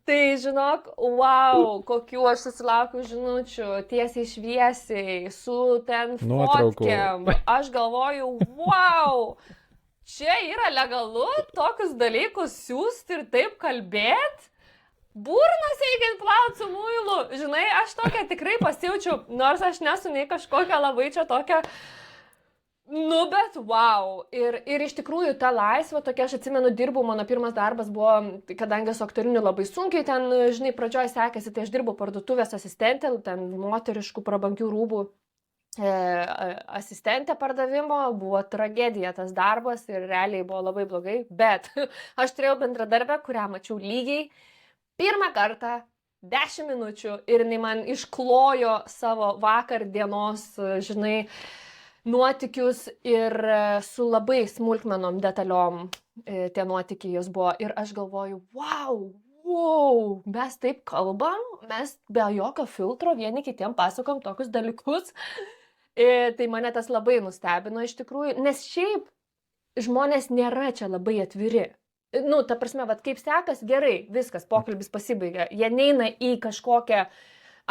Tai žinok, wow, kokių aš susilaukiu žinučių, tiesiai šviesiai, su ten fotkėm. Aš galvoju, wow, čia yra legalu tokius dalykus siūsti ir taip kalbėti. Burnas eigiant plaut su muilu. Žinai, aš tokia tikrai pasijaučiau, nors aš nesu nei kažkokia labai čia tokia... bet wow. Ir iš tikrųjų ta laisvė tokia, aš atsimenu, dirbau, mano pirmas darbas buvo, kadangi su aktoriniu labai sunkiai ten, žinai, pradžioj sekėsi, tai aš dirbau parduotuvės asistentė, ten moteriškų prabangių rūbų asistentė pardavimo, buvo tragedija tas darbas ir realiai buvo labai blogai, bet aš turėjau bendradarbę, kurią mačiau lygiai pirmą kartą 10 minučių ir jinai man išklojo savo vakar dienos, žinai, nuotykius ir su labai smulkmenom detaliom tie nuotykiai jos buvo. Ir aš galvoju, wow, mes taip kalbam, mes be jokio filtro vieni kitiem pasakom tokius dalykus. Tai mane tas labai nustebino iš tikrųjų, nes šiaip žmonės nėra čia labai atviri. Nu, ta prasme, vat kaip sekas, gerai, viskas, pokalbis pasibaigia. Jie neina į kažkokią,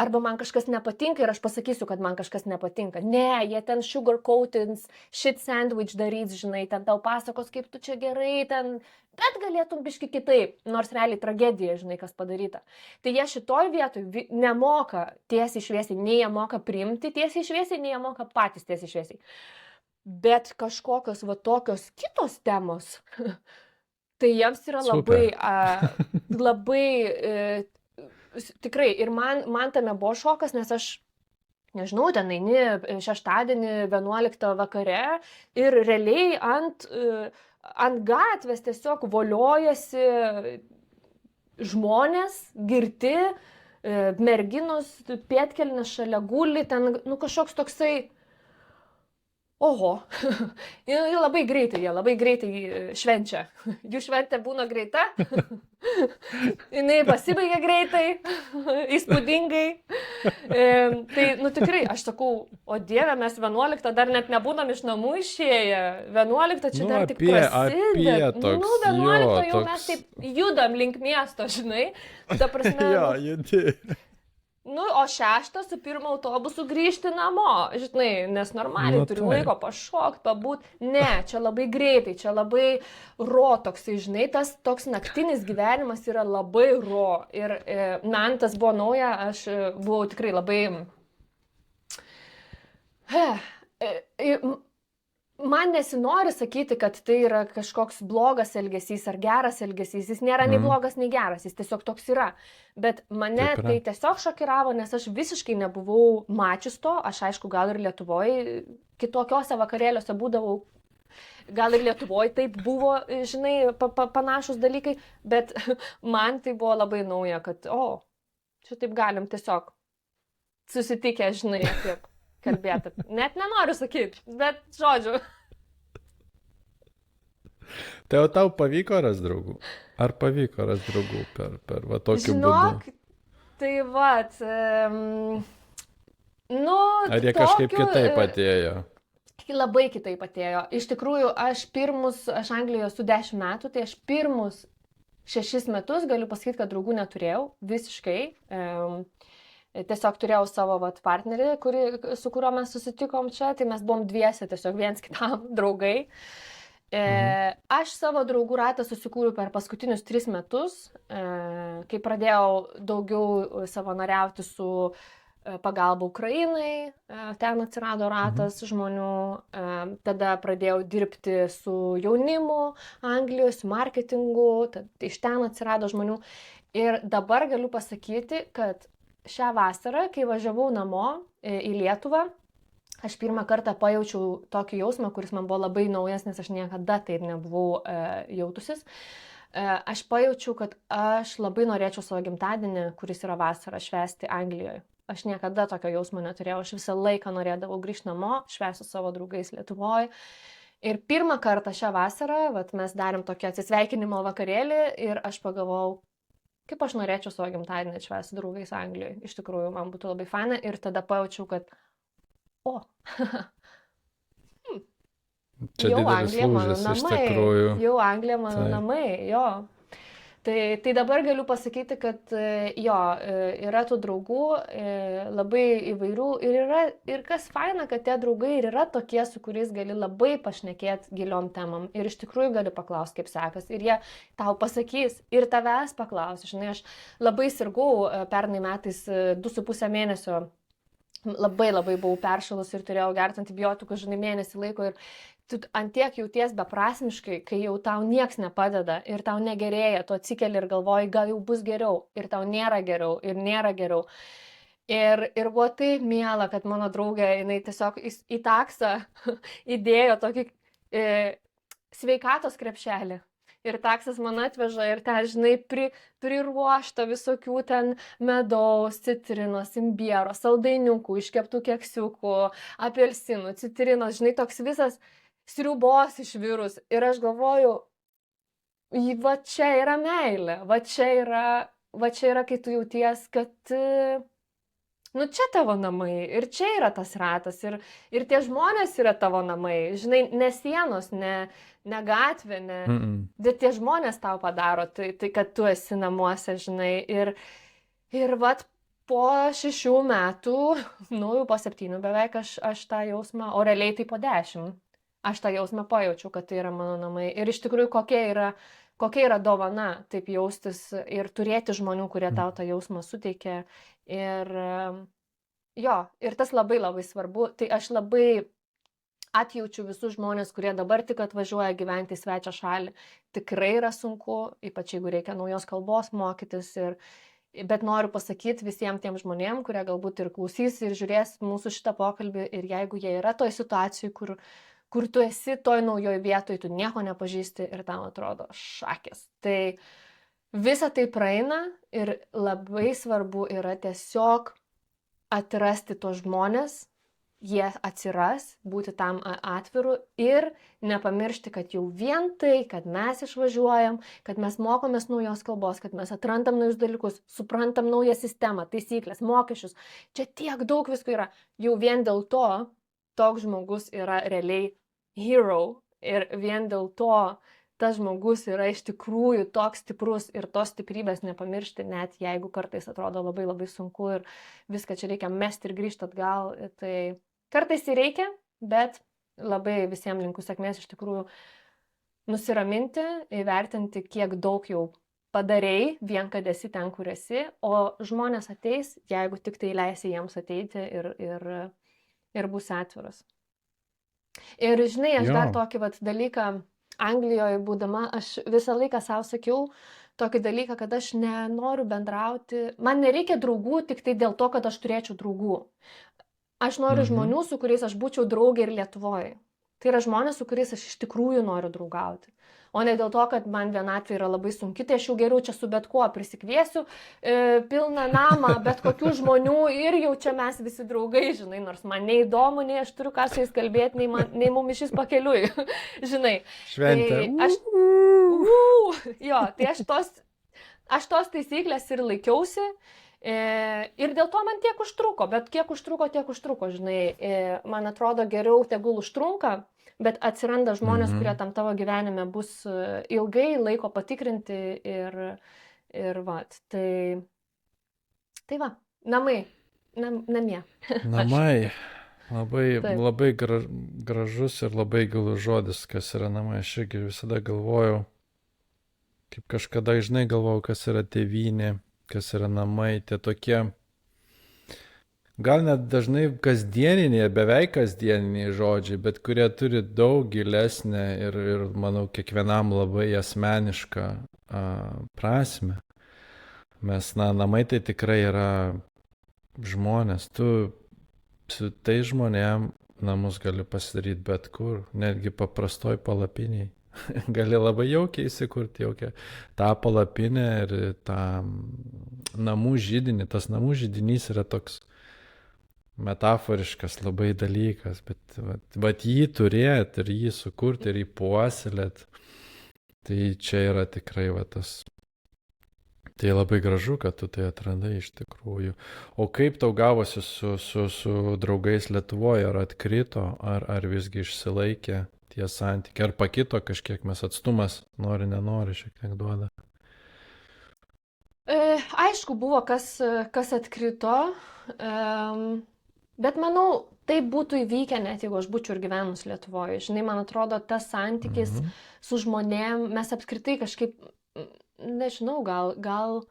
arba man kažkas nepatinka ir aš pasakysiu, kad man kažkas nepatinka. Ne, jie ten sugar coatings, shit sandwich darys, žinai, ten tau pasakos, kaip tu čia gerai, ten, bet galėtum biški kitaip, nors realiai tragedija, žinai, kas padaryta. Tai jie šitoj vietoj nemoka tiesiai šviesiai, nei jie moka priimti tiesiai šviesiai, nei jie moka patys tiesiai šviesiai. Bet kažkokios va tokios kitos temos, tai jiems yra labai, tikrai, ir man tame buvo šokas, nes aš, nežinau, ten eini šeštadienį 11 vakare ir realiai ant gatvės tiesiog voliojasi žmonės, girti, merginos, pėdkelnės šalia guli, ten, nu, kažkoks toksai, oho, jie labai greitai švenčia. Jų šventė būna greita, jinai pasibaigia greitai, įspūdingai. Tai, nu tikrai, aš sakau, o Dieve, mes 11 dar net nebūnam iš namų išėję. 11 čia dar tik prasideda. Nu, 11 jau mes taip judam link miesto, žinai. Ta prasme, jo, judi. Nu, o 6 su pirmu autobusu grįžti namo, žinai, nes normaliai turi laiko pašokti, pabūt. Ne, čia labai greitai, čia labai toksai, žinai, tas toks naktinis gyvenimas yra labai ir man tas buvo nauja, aš buvau tikrai labai... Man nesinori sakyti, kad tai yra kažkoks blogas elgesys ar geras elgesys. Jis nėra nei blogas, nei geras, jis tiesiog toks yra. Bet mane tai tiesiog šokiravo, nes aš visiškai nebuvau mačius to. Aš aišku, gal ir Lietuvoje kitokiose vakarėliuose būdavau, gal ir Lietuvoje taip buvo, žinai, panašus dalykai, bet man tai buvo labai nauja, kad, čia taip galim tiesiog susitikę, žinai, kaip kalbėti. Net nenoriu sakyti, bet žodžiu. Tai jau tau pavyko rasti draugų? Ar pavyko rasti draugų per va tokiu būdu? Tai vat, nu... Ar jie kažkaip kitaip atėjo? Labai kitaip atėjo. Iš tikrųjų, aš Anglijoje esu 10 metų, tai aš pirmus 6 metus galiu pasakyti, kad draugų neturėjau visiškai. Tiesiog turėjau savo partnerį, su kuriuo mes susitikom čia, tai mes buvom dviese tiesiog viens kitam draugai. Aš savo draugų ratą susikūriau per paskutinius 3 metus, kai pradėjau daugiau savanoriauti su pagalba Ukrainai, ten atsirado ratas žmonių, tada pradėjau dirbti su jaunimu Anglijoje, su marketingu, iš ten atsirado žmonių. Ir dabar galiu pasakyti, kad šią vasarą, kai važiavau namo į Lietuvą, aš pirmą kartą pajaučiau tokį jausmą, kuris man buvo labai naujas, nes aš niekada taip nebuvau jautusis. Aš pajaučiau, kad aš labai norėčiau savo gimtadienį, kuris yra vasarą, švęsti Anglijoje. Aš niekada tokio jausmo neturėjau, aš visą laiką norėdavau grįžti namo, švęsti su savo draugais Lietuvoje. Ir pirmą kartą šią vasarą mes darėm tokį atsisveikinimo vakarėlį ir aš pagalvojau, kaip aš norėčiau savo gimtadienį švęsti draugais Anglijoje. Iš tikrųjų, man būtų labai faina ir tada pajaučiau, kad Čia jau didelis Anglija mano lūžis iš namai. tikrųjų. Jau Anglija mano namai, jo. Tai dabar galiu pasakyti, kad yra tų draugų labai įvairių ir kas faina, kad tie draugai ir yra tokie, su kuriais gali labai pašnekėti giliom temam ir iš tikrųjų gali paklausti, kaip sekas ir jie tau pasakys ir tavęs paklaus. Žinai, aš labai sirgau pernai metais 2,5 mėnesio, labai buvau peršalus ir turėjau gerti antibiotikus, žinai, mėnesį laiko ir tu antiek jauties beprasmiškai, kai jau tau nieks nepadeda ir tau negerėja, tu atsikeli ir galvoji, gal jau bus geriau ir tau nėra geriau ir nėra geriau. Ir buvo taip miela, kad mano draugė, jinai tiesiog į taksą įdėjo tokį sveikatos krepšelį. ir taksas man atveža ir ten, žinai, priruošta visokių ten medaus, citrinos, imbiero, saldainiukų, iškeptų keksiukų, apelsinų, citrinos, žinai, toks visas sriubos išvirus. Ir aš galvoju, va čia yra meilė, va čia yra, kai tu jauties, kad nu čia tavo namai ir čia yra tas ratas ir tie žmonės yra tavo namai, žinai, ne sienos, ne gatvė, bet tie žmonės tau padaro, tai kad tu esi namuose, žinai, ir vat po 6 metų, nu jau po 7 beveik aš tą jausmą, o realiai tai po 10, aš tą jausmą pajaučiau, kad tai yra mano namai ir iš tikrųjų kokia yra dovana taip jaustis ir turėti žmonių, kurie tau tą jausmą suteikia. Ir jo, ir tas labai labai svarbu, tai aš labai atjaučiu visus žmonės, kurie dabar tik atvažiuoja gyventi į svečią šalį. Tikrai yra sunku, ypač jeigu reikia naujos kalbos mokytis, bet noriu pasakyti visiems tiem žmonėm, kurie galbūt ir klausys ir žiūrės mūsų šitą pokalbį, ir jeigu jie yra toj situacijai, kur tu esi toj naujoj vietoj, tu nieko nepažįsti ir tam atrodo šakės. Tai visa tai praeina ir labai svarbu yra tiesiog atrasti tos žmonės, jie atsiras, būti tam atviru ir nepamiršti, kad jau vien tai, kad mes išvažiuojam, kad mes mokomės naujos kalbos, kad mes atrandam naujus dalykus, suprantam naują sistemą, taisyklės, mokesčius, čia tiek daug visko yra. Jau vien dėl to toks žmogus yra realiai hero ir vien dėl to tas žmogus yra iš tikrųjų toks stiprus ir tos stiprybės nepamiršti, net jeigu kartais atrodo labai labai sunku ir viską čia reikia mesti ir grįžti atgal. Tai kartais tai reikia, bet labai visiems linkiu sėkmės iš tikrųjų nusiraminti, įvertinti, kiek daug jau padarei, vien kad esi ten, kur esi, o žmonės ateis, jeigu tik tai leisi jiems ateiti ir bus atviras. Ir žinai, aš dar tokį dalyką Anglijoje būdama, aš visą laiką savo sakiau tokį dalyką, kad aš nenoriu bendrauti, man nereikia draugų tik tai dėl to, kad aš turėčiau draugų. Aš noriu žmonių, su kuriais aš būčiau draugė ir Lietuvoje. Tai yra žmonės, su kuriais aš iš tikrųjų noriu draugauti. O ne dėl to, kad man vienatvė yra labai sunki, tai aš jau geriau čia su bet kuo prisikviesiu, pilną namą, bet kokių žmonių ir jau čia mes visi draugai, žinai, nors man neįdomu, nei aš turiu ką su jais kalbėti, nei mum iš jis pakeliui, žinai. Šventė. Tai aš tos taisyklės ir laikiausi ir dėl to man tiek užtruko, bet kiek užtruko, žinai, man atrodo geriau tegul užtrunka, bet atsiranda žmonės, kurie tam tavo gyvenime bus ilgai laiko patikrinti ir vat. Tai va, namai, namie. Namai. Labai gražus ir labai gilus žodis, kas yra namai. Aš irgi visada galvojau, kaip kažkada galvojau, kas yra tėvynė, kas yra namai, tie tokie, gal net dažnai kasdieniniai, beveik kasdieniniai žodžiai, bet kurie turi daug gilesnę ir manau, kiekvienam labai asmenišką prasme. Mes, namai tai tikrai yra žmonės. Tu su tai žmonėm namus gali pasidaryti bet kur, netgi paprastoj palapiniai. Gali labai jaukiai įsikurti tą palapinę ir tą namų židinį. Tas namų židinys yra toks metaforiškas labai dalykas, bet jį turėti ir jį sukurti ir jį puoselėti, tai čia yra tikrai tas. Tai labai gražu, kad tu tai atradai iš tikrųjų. O kaip tau gavosi su draugais Lietuvoje, ar atkrito, ar visgi išsilaikė tie santykiai, ar pakito kažkiek, mes atstumas nenori šiek tiek duoda? Aišku, buvo kas atkrito, bet manau, tai būtų įvykę net jeigu aš būčiau ir gyvenus Lietuvoje. Žinai, man atrodo, tas santykis su žmonėm, mes apskritai kažkaip, nežinau, gal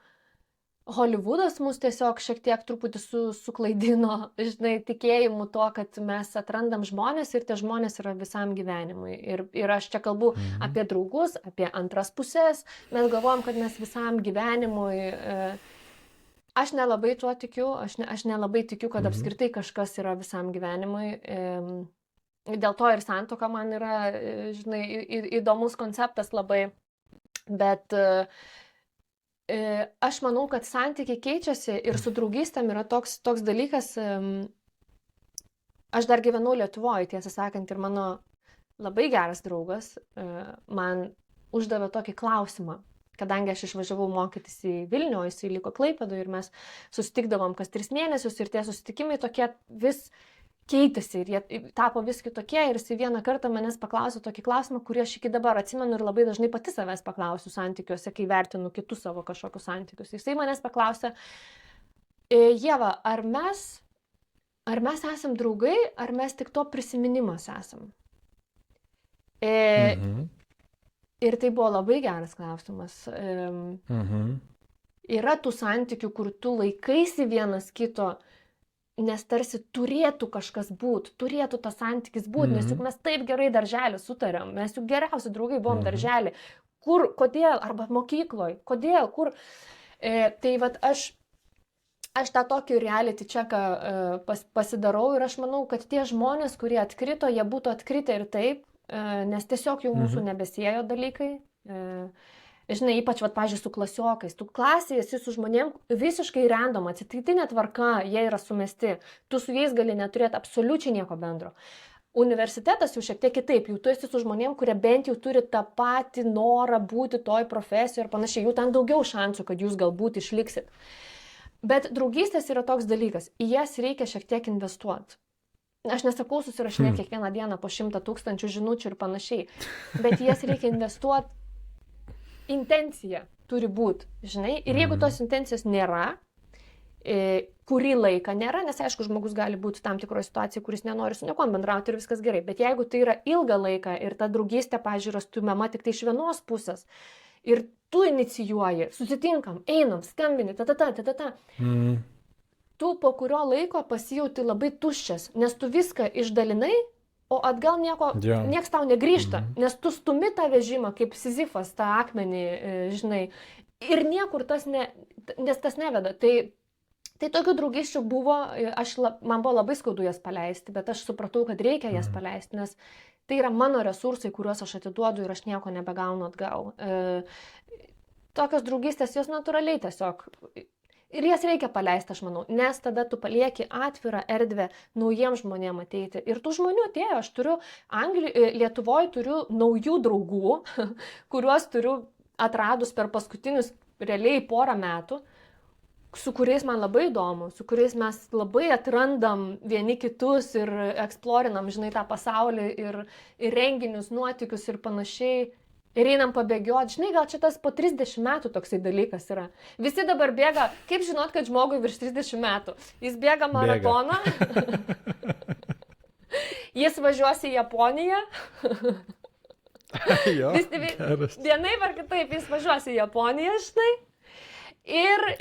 Hollywoodas mus tiesiog šiek tiek truputį suklaidino, žinai, tikėjimu to, kad mes atrandam žmonės ir tie žmonės yra visam gyvenimui. Ir aš čia kalbu apie draugus, apie antras pusės, mes galvojam, kad mes visam gyvenimui. Aš nelabai tuo tikiu, aš nelabai tikiu, kad apskritai kažkas yra visam gyvenimui. Dėl to ir santuoka man yra, žinai, įdomus konceptas labai. Bet aš manau, kad santykiai keičiasi ir su draugystėm yra toks dalykas. Aš dar gyvenau Lietuvoje, tiesą sakant, ir mano labai geras draugas man uždavė tokį klausimą, kadangi aš išvažiavau mokytis į Vilnių, jisai liko Klaipėdoje ir mes susitikdavom kas 3 mėnesius ir tie susitikimai tokie vis keitėsi ir jie tapo vis kitokie ir jisai vieną kartą manęs paklausė tokį klausimą, kurį aš iki dabar atsimenu ir labai dažnai pati savęs paklausiu santykiuose, kai vertinu kitus savo kažkokius santykius. Jisai manęs paklausė, Ieva, ar mes esam draugai, ar mes tik to prisiminimas esam? Ir tai buvo labai geras klausimas. Yra tų santykių, kur tu laikaisi vienas kito, nes tarsi turėtų kažkas būti, turėtų tas santykis būti, nes juk mes taip gerai darželį sutarėm, mes juk geriausi draugai buvom darželį. Kur, kodėl, arba mokykloje, kodėl, kur. Tai vat aš tą tokį reality checką pasidarau ir aš manau, kad tie žmonės, kurie atkrito, jie būtų atkritę ir taip, nes tiesiog jau mūsų nebesiejo dalykai. Žinai, ypač, pavyzdžiui, su klasiokais. Tu klasėje esi su žmonėm visiškai random, atsitiktinė tvarka, jie yra sumesti. Tu su jais gali neturėti absoliučiai nieko bendro. Universitetas jau šiek tiek kitaip, jau tu esi su žmonėm, kurie bent jau turi tą patį norą būti toj profesijoje ir panašiai. Jų ten daugiau šansų, kad jūs galbūt išliksit. Bet draugystės yra toks dalykas. Į jas reikia šiek tiek investuoti. Aš nesakau susirašinėti kiekvieną dieną po 100 000 žinučių ir panašiai. Bet jas reikia investuoti. Intencija turi būti, žinai, ir jeigu tos intencijos nėra, kurį laiką nėra, nes aišku, žmogus gali būti tam tikroje situacijoje, kuris nenori su niekom bendrauti ir viskas gerai, bet jeigu tai yra ilgą laiką ir ta draugystė, pavyzdžiui, yra stumiama tik tai iš vienos pusės ir tu inicijuoji, susitinkam, einam, skambini, tu po kurio laiko pasijauti labai tuščias, nes tu viską išdalinai, o atgal nieks tau negrįžta, nes tu stumi tą vežimą kaip Sizifas, tą akmenį, žinai, ir niekur nes tas neveda. Tai tokių draugysčių buvo, man buvo labai skaudu jas paleisti, bet aš supratau, kad reikia jas paleisti, nes tai yra mano resursai, kuriuos aš atiduodu ir aš nieko nebegaunu atgal. Tokios draugystės, jos natūraliai tiesiog. Ir jas reikia paleisti, aš manau, nes tada tu palieki atvirą erdvę naujiems žmonėms ateiti. Ir tų žmonių atėjo, aš turiu Lietuvoje turiu naujų draugų, kuriuos turiu atradus per paskutinius realiai 1 metų, su kuriais man labai įdomu, su kuriais mes labai atrandam vieni kitus ir eksplorinam, žinai, tą pasaulį ir renginius, nuotykius ir panašiai. Ir einam pabėgioti, žinai, gal čia tas po 30 metų toksai dalykas yra. Visi dabar bėga, kaip žinot, kad žmogui virš 30 metų. Jis bėga maratoną, jis važiuos į Japoniją. Vienaip ar kitaip jis važiuos į Japoniją, žinai.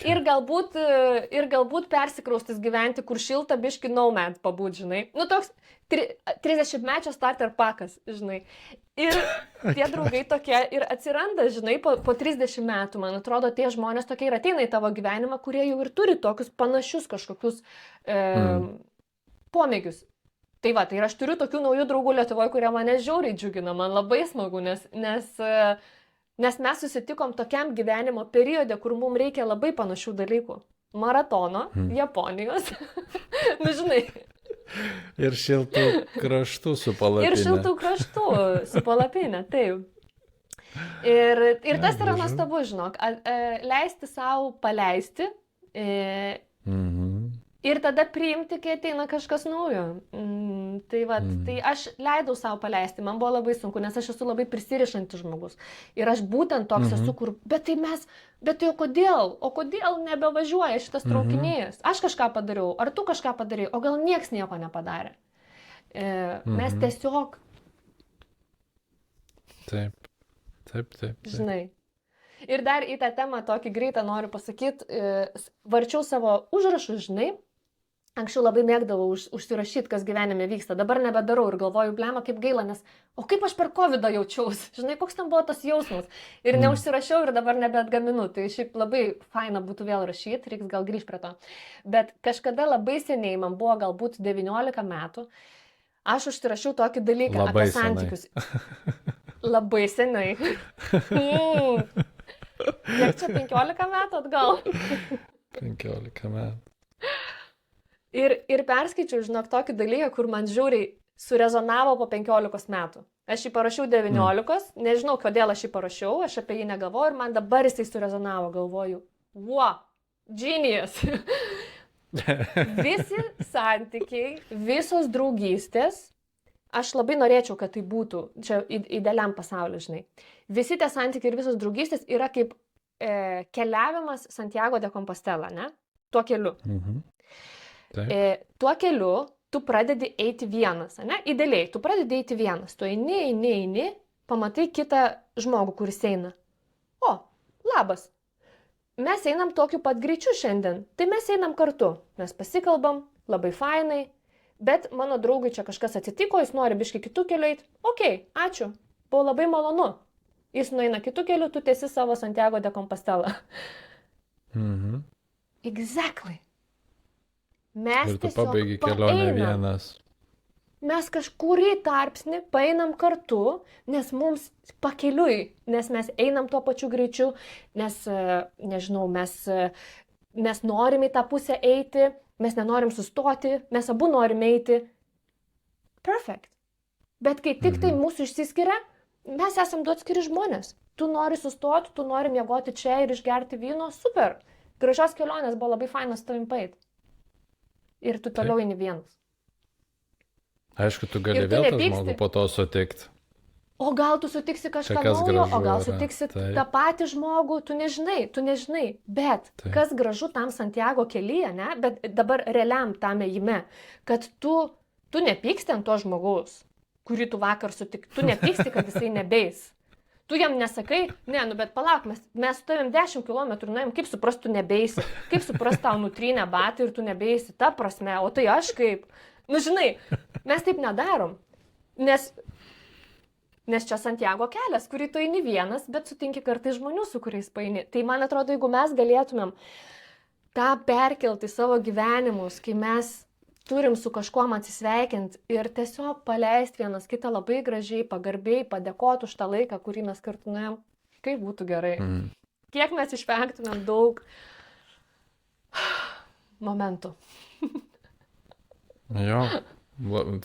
Ir galbūt persikraustis gyventi, kur šilta biški nomad pabūt, žinai. Nu, toks 30-mečio starter pakas, žinai. Ir tie draugai tokie ir atsiranda, žinai, po 30 metų, man atrodo, tie žmonės tokie ir ateina į tavo gyvenimą, kurie jau ir turi tokius panašius kažkokius pomėgius. Tai va, tai ir aš turiu tokių naujų draugų Lietuvoje, kurie mane žiauriai džiugina, man labai smagu, nes mes susitikom tokiam gyvenimo periode, kur mums reikia labai panašių dalykų. Maratono, Japonijos, nu žinai. Ir šiltų kraštų su palapinė. Ir šiltų kraštų su palapinė, taip. Ir tas yra nuostabu, žinok, leisti savo paleisti ir tada priimti, kai ateina kažkas naujo. Tai aš leidau savo paleisti, man buvo labai sunku, nes aš esu labai prisirišantis žmogus. Ir aš būtent toks esu, kur, bet tai o kodėl nebevažiuoja šitas traukinys? Aš kažką padariau, ar tu kažką padarai, o gal nieks nieko nepadarė. Mes tiesiog... Taip. Žinai. Ir dar į tą temą tokį greitą noriu pasakyti, varčiau savo užrašus, žinai. Anksčiau labai mėgdavau užsirašyti, kas gyvenime vyksta. Dabar nebedarau ir galvoju, blema, kaip gaila, nes o kaip aš per COVID jaučiausi? Žinai, koks ten buvo tas jausmas? Ir neužsirašiau ir dabar nebeatgaminu. Tai šiaip labai faina būtų vėl rašyti, reiks gal grįžti prie to. Bet kažkada labai seniai, man buvo galbūt 19 metų, aš užsirašiau tokį dalyką labai apie santykius. Labai seniai. Kiek čia 15 metų atgal? 15 metų. Ir perskaičiau, žinok, tokį dalyką, kur man žiauriai surezonavo po 15 metų. Aš jį parašiau 19, nežinau, kodėl aš jį parašiau, aš apie jį negalvoju ir man dabar jisai surezonavo, galvoju, wow, genius. Visi santykiai, visos draugystės, aš labai norėčiau, kad tai būtų, čia idealiam pasauliu, žinai. Visi tie santykiai ir visos draugystės yra kaip keliavimas Santiago de Compostela, ne? Tuo keliu. Tuo keliu tu pradedi eiti vienas, ne? Idealiai, tu pradedi eiti vienas, tu eini, pamatai kitą žmogų, kuris eina. O, labas, mes einam tokiu pat greičiu šiandien, tai mes einam kartu, mes pasikalbam, labai fainai, bet mano draugui čia kažkas atsitiko, jis nori biškai kitų kelių eiti, okei, ačiū, buvo labai malonu, jis nueina kitų kelių, tu tiesi savo Santiago de Compostela. Exactly. Mes ir tu pabaigi kelionę vienas. Mes kažkurį tarpsnį paeinam kartu, nes mums pakeliui, nes mes einam tuo pačiu greičiu, nes, nežinau, mes norim į tą pusę eiti, mes nenorim sustoti, mes abu norim eiti. Perfect. Bet kai tik tai mūsų išsiskiria, mes esam du atskiri žmonės. Tu nori sustoti, tu nori miegoti čia ir išgerti vyno, super. Gražios kelionės, buvo labai fainas tavim paeit. Ir tu toliau eini vienas. Aišku, tu gali vėl tą žmogų po to sutikti. O gal tu sutiksi kažką naujo, o gal sutiksi tą patį žmogų, tu nežinai. Bet kas gražu tam Santiago kelyje, ne? Bet dabar realiam tam ėjime, kad tu nepyksti ant to žmogaus, kurį tu vakar sutik, tu nepyksti, kad jisai nebeis. Tu jam nesakai, bet palauk, mes su tavim 10 km nuėjom, kaip supras, tu nebeisi, kaip supras, tau nutrynė batai ir tu nebeisi, ta prasme, o tai aš kaip, žinai, mes taip nedarom, nes čia Santiago kelias, kurį tu eini vienas, bet sutinki kartais žmonių, su kuriais paeini. Tai man atrodo, jeigu mes galėtumėm tą perkelti į savo gyvenimus, kai mes turim su kažkuom atsisveikinti ir tiesiog paleisti vienas kitą labai gražiai, pagarbiai, padėkoti už tą laiką, kurį mes kartu nuėjom, kaip būtų gerai. Kiek mes išvengtumėm daug momentų. Jo,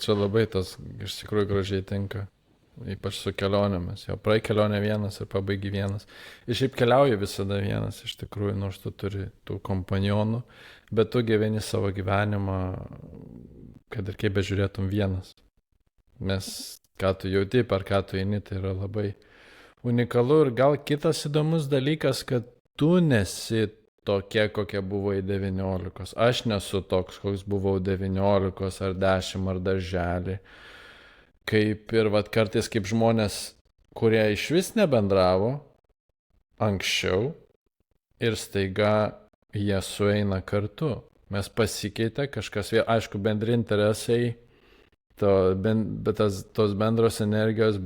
čia labai tas iš tikrųjų gražiai tinka, ypač su kelionėmis. Jo, praeik kelionę vienas ir pabaigi vienas. Ir šiaip keliauji visada vienas, iš tikrųjų, nors tu turi tų kompanionų, bet tu gyveni savo gyvenimą, kad ir kaip bežiūrėtum vienas. Nes ką tu jauti, per ką tu eini, tai yra labai unikalu. Ir gal kitas įdomus dalykas, kad tu nesi tokia, kokia buvo į 19. Aš nesu toks, koks buvau 19 ar 10 ar darželį. Kaip ir kartais kaip žmonės, kurie iš vis nebendravo anksčiau ir staiga jie sueina kartu. Mes pasikeitė kažkas, aišku, bendri interesai, bet tos bendros energijos,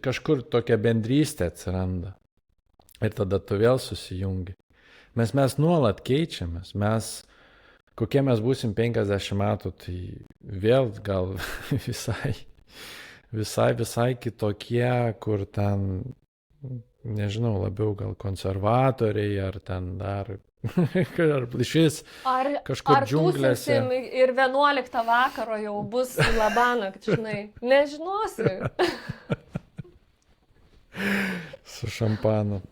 kažkur tokia bendrystė atsiranda. Ir tada tu vėl susijungi. Mes nuolat keičiamės, kokie mes būsim 50 metų, tai vėl gal visai kitokie, kur ten, nežinau, labiau gal konservatoriai, ar ten dar, ar išvis kažkur džiunglėse. Ar ir 11 vakaro jau bus labanakt, žinai, nežinosi. Su šampanu.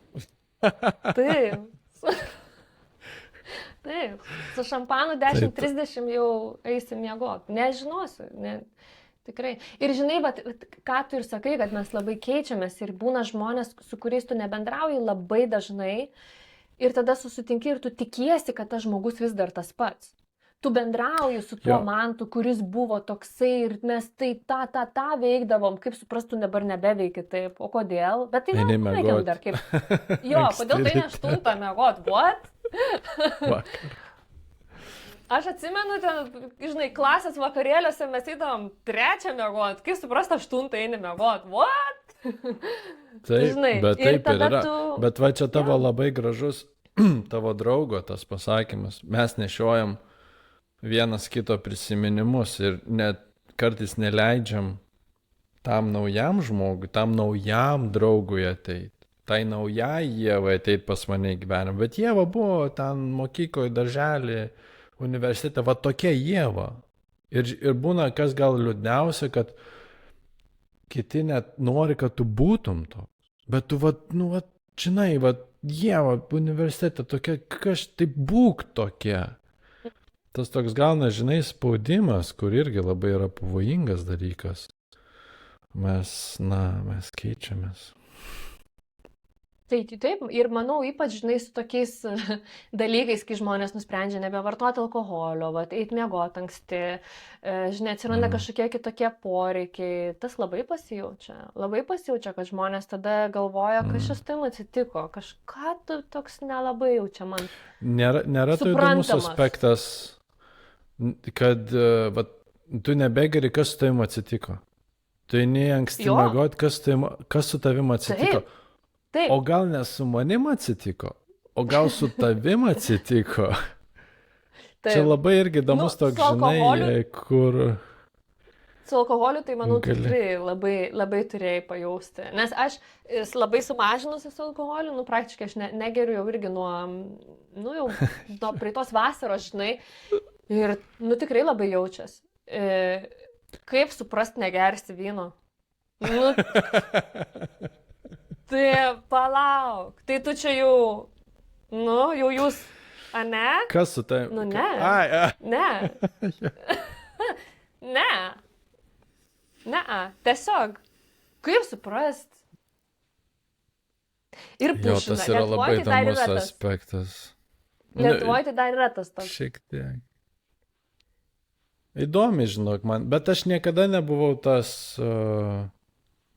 Taip. Taip, su šampanu 10:30 jau eisi miegoti. Nežinosi, tikrai. Ir žinai, ką tu ir sakai, kad mes labai keičiamės ir būna žmonės, su kuriais tu nebendrauji labai dažnai ir tada susitinki ir tu tikiesi, kad tas žmogus vis dar tas pats. Tu bendrauji su tuo mantu, kuris buvo toksai ir mes tai tą veikdavom, kaip suprastų dabar nebeveiki taip, o kodėl? Bet tai neveikiam dar kaip. Jo, kodėl tai ne 8 miegot, what? Aš atsimenu, ten, žinai, klasės vakarėliuose mes eidavom 3 miegot, kaip suprasta 8 eini miegot, what? Taip, žinai, bet taip ir yra. Bet va čia tavo labai gražus, tavo draugo tas pasakymas, mes nešiojam vienas kito prisiminimus ir net kartais neleidžiam tam naujam žmogui, tam naujam draugui ateit. Tai naujai Ievai ateit pas mane į gyvenimą. Bet Ieva buvo ten mokykloje, darželį, universitete, va tokia Ieva. Ir būna, kas gal liūdniausia, kad kiti net nori, kad tu būtum to. Bet tu, va, nu, va, žinai, va, Ieva, universitete tokia, kaž taip būk tokia. Tas toks gauna, žinai, spaudimas, kur irgi labai yra pavojingas dalykas. Mes keičiamės. Taip, ir manau, ypač, žinai, su tokiais dalykais, kai žmonės nusprendžia nebevartoti alkoholio, eit miegot anksti, žinai, atsiranda kažkokie kitokie poreikiai, tas labai pasijaučia, kad žmonės tada galvoja, kas šis tam atsitiko, kažką tu toks nelabai jaučia man. Nėra tai įdomus aspektas, kad tu nebegeri, kas su tavim atsitiko. Tu eini anksti miegot, kas su tavim atsitiko. Taip. O gal ne su manim atsitiko, o gal su tavim atsitiko. Taip. Čia labai irgi įdomus toks, žinai, kur... Su alkoholiu, tai manau, tikrai labai turėjai pajausti. Nes aš labai sumažinusi su alkoholiu, praktiškai aš negeriu jau irgi nuo praeitos vasaros, žinai, ir tikrai labai jaučias. Kaip suprast negersi vyno? Tai palauk, tai tu čia jau, jau jūs, ne? Kas su tai? Ne. Ne. Ne. Tiesiog, kaip suprast? Ir pušina. Jo, tas yra labai įdomus aspektas. Lietuvoje tai dar yra tas toks. Šiek tiek. Įdomi, žinok, man, bet aš niekada nebuvau tas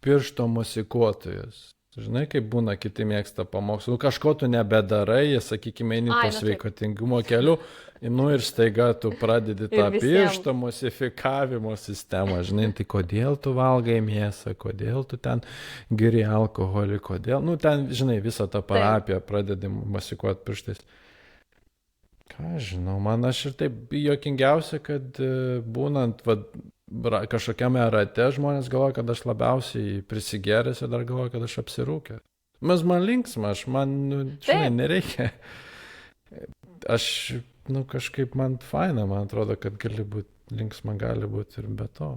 piršto musikuotojas. Žinai, kaip būna, kiti mėgsta pamokslų, kažko tu nebedarai, sakykime, eini to sveikatingumo keliu, ir staiga tu pradedi tą piršto musifikavimo sistemą, žinai, tai kodėl tu valgai mėsą, kodėl tu ten geri alkoholį, kodėl, ten, žinai, visą tą parapiją pradedi musikuoti pirštais. Ką žinau, man aš ir taip juokingiausia, kad būnant kažkokiame rate žmonės galvoja, kad aš labiausiai prisigeręs ir dar galvoja, kad aš apsirūkęs. Man linksma, žinai, nereikia. Aš, kažkaip man faina, man atrodo, kad gali būti linksma, gali būti ir be to.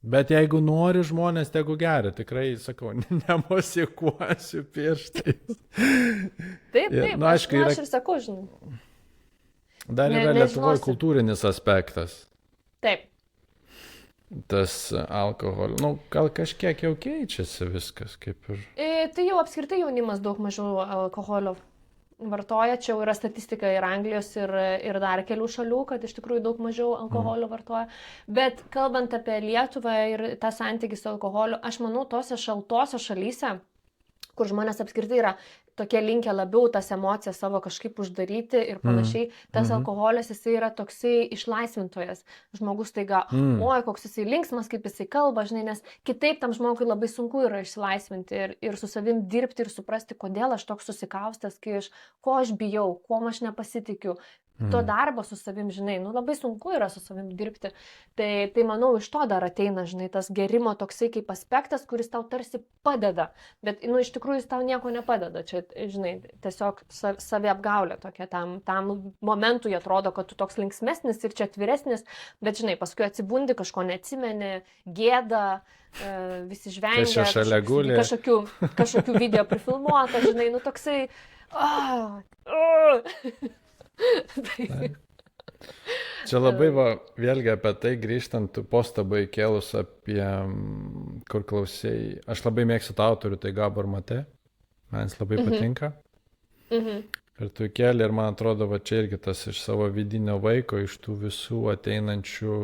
Bet jeigu nori žmonės, tegu geria, tikrai, sakau, nemusikuosiu pirštais. Taip, aš ir sakau, žinai. Dar yra Lietuvoje kultūrinis aspektas. Taip. Tas alkoholio. Gal kažkiek jau keičiasi viskas, kaip ir. Tai jau apskritai jaunimas daug mažiau alkoholio vartoja. Čia jau yra statistika ir Anglijos, ir dar kelių šalių, kad iš tikrųjų daug mažiau alkoholio vartoja. Bet kalbant apie Lietuvą ir tą santykį su alkoholiu, aš manau, tose šaltose šalyse, kur žmonės apskritai yra tokie linkę labiau tas emocijas savo kažkaip uždaryti ir panašiai, tas alkoholis, jisai yra toksai išlaisvintojas. Žmogus taiga, oi, koks jisai linksmas, kaip jisai kalba, žinai, nes kitaip tam žmogui labai sunku yra išsilaisvinti ir su savim dirbti ir suprasti, kodėl aš toks susikaustęs, ko aš bijau, kuo aš nepasitikiu. To darbo su savim, žinai, labai sunku yra su savim dirbti. Tai manau, iš to dar ateina, žinai, tas gerimo toksai kaip aspektas, kuris tau tarsi padeda. Bet, iš tikrųjų, jis tau nieko nepadeda. Čia, žinai, tiesiog savi apgaulė tokia. Tam momentui atrodo, kad tu toks linksmesnis ir čia atviresnis. Bet, žinai, paskui atsibundi, kažko neatsimeni, gėda, visi žvengia. Kažkokių video prifilmuota, žinai, toksai... Čia labai vėlgi apie tai grįžtant, postabą įkėlus apie, kur klausėjai, aš labai mėgstu tą autorių, tai Gabor Mate, man jis labai patinka. Ir tu įkėlė ir man atrodo, čia irgi tas iš savo vidinio vaiko, iš tų visų ateinančių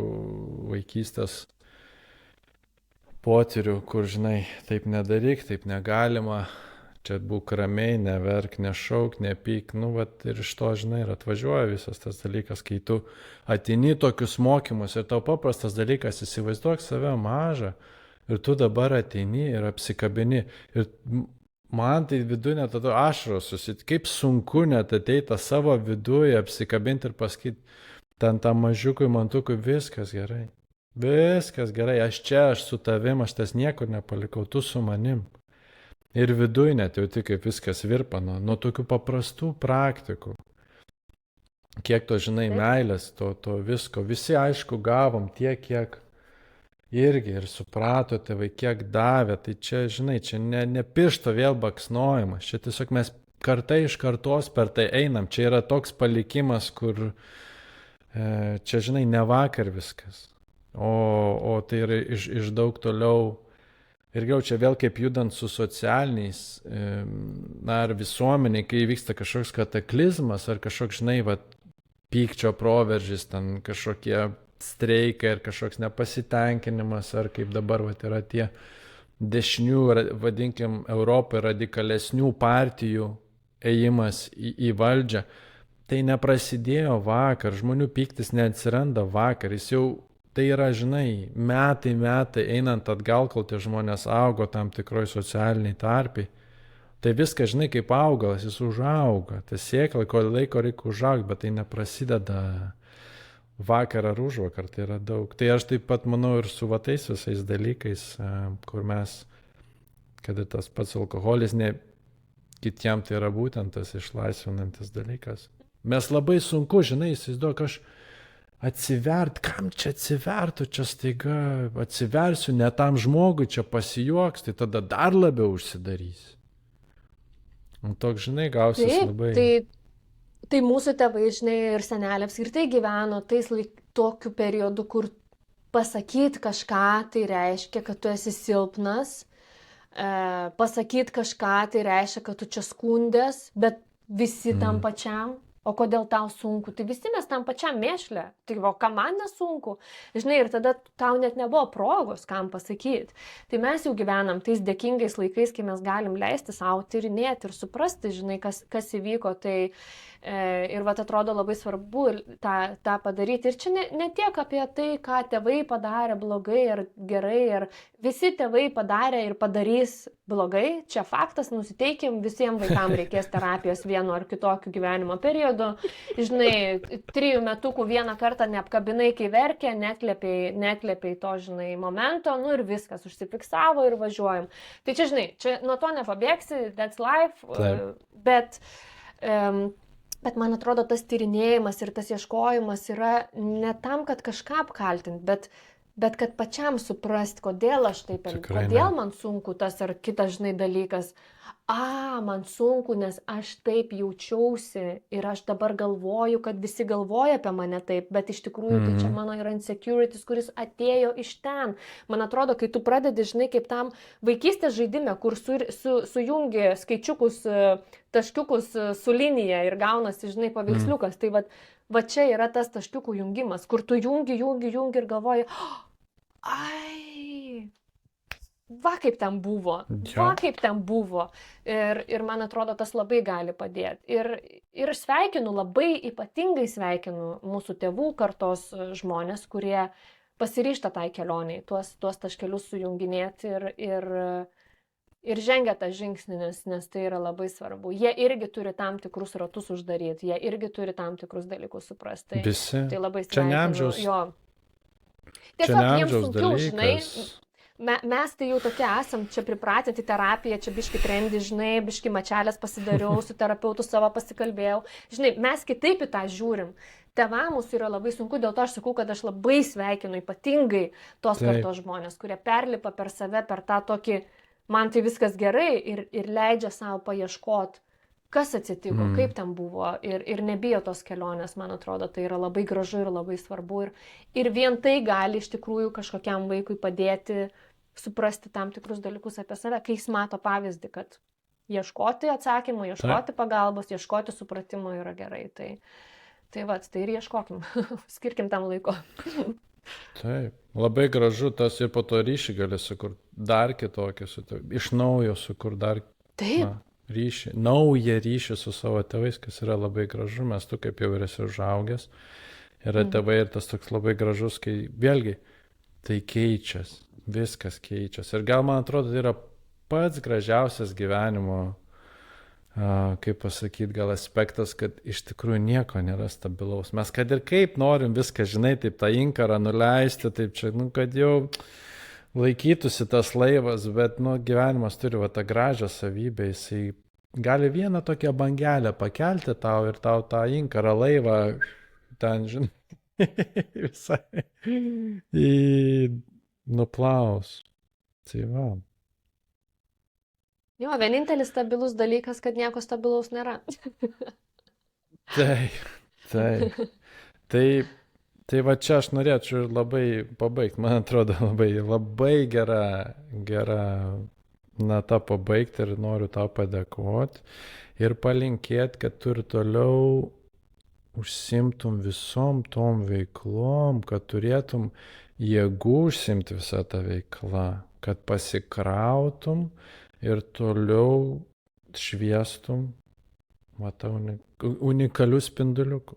vaikystės potyrių, kur, žinai, taip nedaryk, taip negalima. Čia būk ramiai, neverk, nešauk, nepyk, ir iš to, žinai, ir atvažiuoja visas tas dalykas, kai tu ateini tokius mokymus ir tau paprastas dalykas, įsivaizduok save mažą ir tu dabar ateini ir apsikabini. Ir man tai viduje net tada ašaros kaip sunku net ateiti savo viduje, apsikabinti ir pasakyti, ten tam mažiukui, mantukui viskas gerai. viskas gerai, aš čia, aš su tavim, aš tas niekur nepalikau, tu su manim. Ir viduj net jauti, kaip viskas virpa nuo tokių paprastų praktikų. Kiek to, žinai, Taip. meilės, to visko. Visi, aišku, gavom tiek, kiek irgi ir suprato tėvai, kiek davė. Tai čia, žinai, čia ne piršto vėl baksnojimas. Čia tiesiog mes kartai iš kartos per tai einam. Čia yra toks palikimas, kur čia, žinai, ne vakar viskas. O tai yra iš daug toliau. Ir gal čia vėl kaip judant su socialiniais, ar visuomeniai, kai vyksta kažkoks kataklizmas, ar kažkoks, žinai, pykčio proveržis, ten kažkokie streikai, ar kažkoks nepasitenkinimas, ar kaip dabar yra tie dešinių, vadinkim, Europai radikalesnių partijų ėjimas į valdžią. Tai neprasidėjo vakar, žmonių pyktis neatsiranda vakar, jis jau tai yra, žinai, metai einant atgal, kol tie žmonės augo tam tikroj socialiniai tarpiai. Tai viskas, žinai, kaip augalas, jis užauga. Tas sėkla, ko laiko reikia užaugti, bet tai neprasideda vakar ar užvakar, tai yra daug. Tai aš taip pat manau ir su tais visais dalykais, kur mes, kad ir tas pats alkoholis, kitiem tai yra būtent tas išlaisvinantis dalykas. Mes labai sunku, žinai, įsivaizduok, aš atsivert, kam čia atsivertų, čia staiga atsiversiu, ne tam žmogui čia pasijuoks, tai tada dar labiau užsidarys. Toks, žinai, gausis Taip, labai. tai mūsų tėvai, žinai, ir seneliai apskritai gyveno tokiu periodu, kur pasakyti kažką tai reiškia, kad tu esi silpnas, pasakyti kažką tai reiškia, kad tu čia skundės, bet visi tam pačiam. O kodėl tau sunku? Tai visi mes tam pačiam mėšlė. Tai o kam man nesunku? Žinai, ir tada tau net nebuvo progos, kam pasakyti. Tai mes jau gyvenam tais dėkingais laikais, kai mes galim leisti savo tyrinėti ir suprasti, žinai, kas įvyko. Tai ir atrodo labai svarbu tą padaryti. Ir čia ne tiek apie tai, ką tėvai padarė blogai ar gerai, ar visi tėvai padarė ir padarys blogai. Čia faktas, nusiteikim, visiems vaikams reikės terapijos vienu ar kitokiu gyvenimo periodu. Žinai, 3 metukų vieną kartą neapkabinai, kai verkė, netlėpiai to, žinai, momento, nu ir viskas, užsifiksavo ir važiuojam. Tai čia, žinai, čia nuo to nepabėgsi, that's life, bet man atrodo, tas tyrinėjimas ir tas ieškojimas yra ne tam, kad kažką apkaltinti, bet kad pačiam suprast, kodėl aš taip elgiuosi, kodėl man sunku tas ar kitas, žinai, dalykas. Man sunku, nes aš taip jaučiausi ir aš dabar galvoju, kad visi galvoja apie mane taip, bet iš tikrųjų tai čia mano yra insecurities, kuris atėjo iš ten. Man atrodo, kai tu pradedi, žinai, kaip tam vaikystės žaidime, kur sujungi skaičiukus, taškiukus su linija ir gaunasi, žinai, paveiksliukas, tai va čia yra tas taškiukų jungimas, kur tu jungi ir galvoji, va kaip ten buvo. Ir man atrodo, tas labai gali padėti. Ir sveikinu, labai ypatingai sveikinu mūsų tėvų kartos žmonės, kurie pasiryžta tai kelioniai, tuos taškelius sujunginėti ir žengia tą žingsnį, nes tai yra labai svarbu. Jie irgi turi tam tikrus ratus uždaryti, jie irgi turi tam tikrus dalykus suprasti. Visi. Tai labai sveikinu. Čia ne amžiaus dalykas. Mes tai jau tokie esam, čia pripratę terapiją, čia biški trendi, žinai, biški mačelės pasidariau, su terapeutu savo pasikalbėjau. Žinai, mes kitaip į tą žiūrim. Tėvam mūsų yra labai sunku, dėl to aš sakau, kad aš labai sveikinu ypatingai tos kartos žmonės, kurie perlipa per save, per tą tokį, man tai viskas gerai ir leidžia savo paieškoti, kas atsitiko, kaip ten buvo ir nebijo tos kelionės, man atrodo, tai yra labai gražu ir labai svarbu. Ir vien tai gali iš tikrųjų kažkokiam vaikui padėti suprasti tam tikrus dalykus apie save, kai jis mato pavyzdį, kad ieškoti atsakymų, ieškoti pagalbos, ieškoti supratimo yra gerai. Tai ir ieškokim, skirkim tam laiko. Taip, labai gražu tas ir po to ryšį gali sukurti dar kitokį, iš naujo sukurti dar ryšį, naują ryšį su savo tėvais, kas yra labai gražu, mes tu kaip jau esi užaugęs, yra tėvai ir tas toks labai gražus, kai vėlgi tai keičiasi. Viskas keičiasi. Ir gal man atrodo, tai yra pats gražiausias gyvenimo kaip pasakyti, gal aspektas, kad iš tikrųjų nieko nėra stabilaus. Mes kad ir kaip norim viską, žinai, taip tą inkarą nuleisti, taip čia, nu, kad jau laikytųsi tas laivas, bet, nu, gyvenimas turi va tą gražią savybę, jisai gali vieną tokią bangelę pakelti tau ir tau tą inkarą laivą ten, žinai, visai nuplaus. Tai va. Jo, vienintelis stabilus dalykas, kad nieko stabilaus nėra. Taip, taip. Tai va čia aš norėčiau ir labai pabaigti, man atrodo labai gera nata pabaigti ir noriu tau padėkoti ir palinkėti, kad tu ir toliau užsimtum visom tom veiklom, kad turėtum jėgų užsimti visą tą veiklą, kad pasikrautum ir toliau šviestum, matau, unikalių spinduliukų.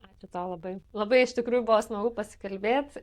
Ačiū tau labai. Labai iš tikrųjų buvo smagu pasikalbėti.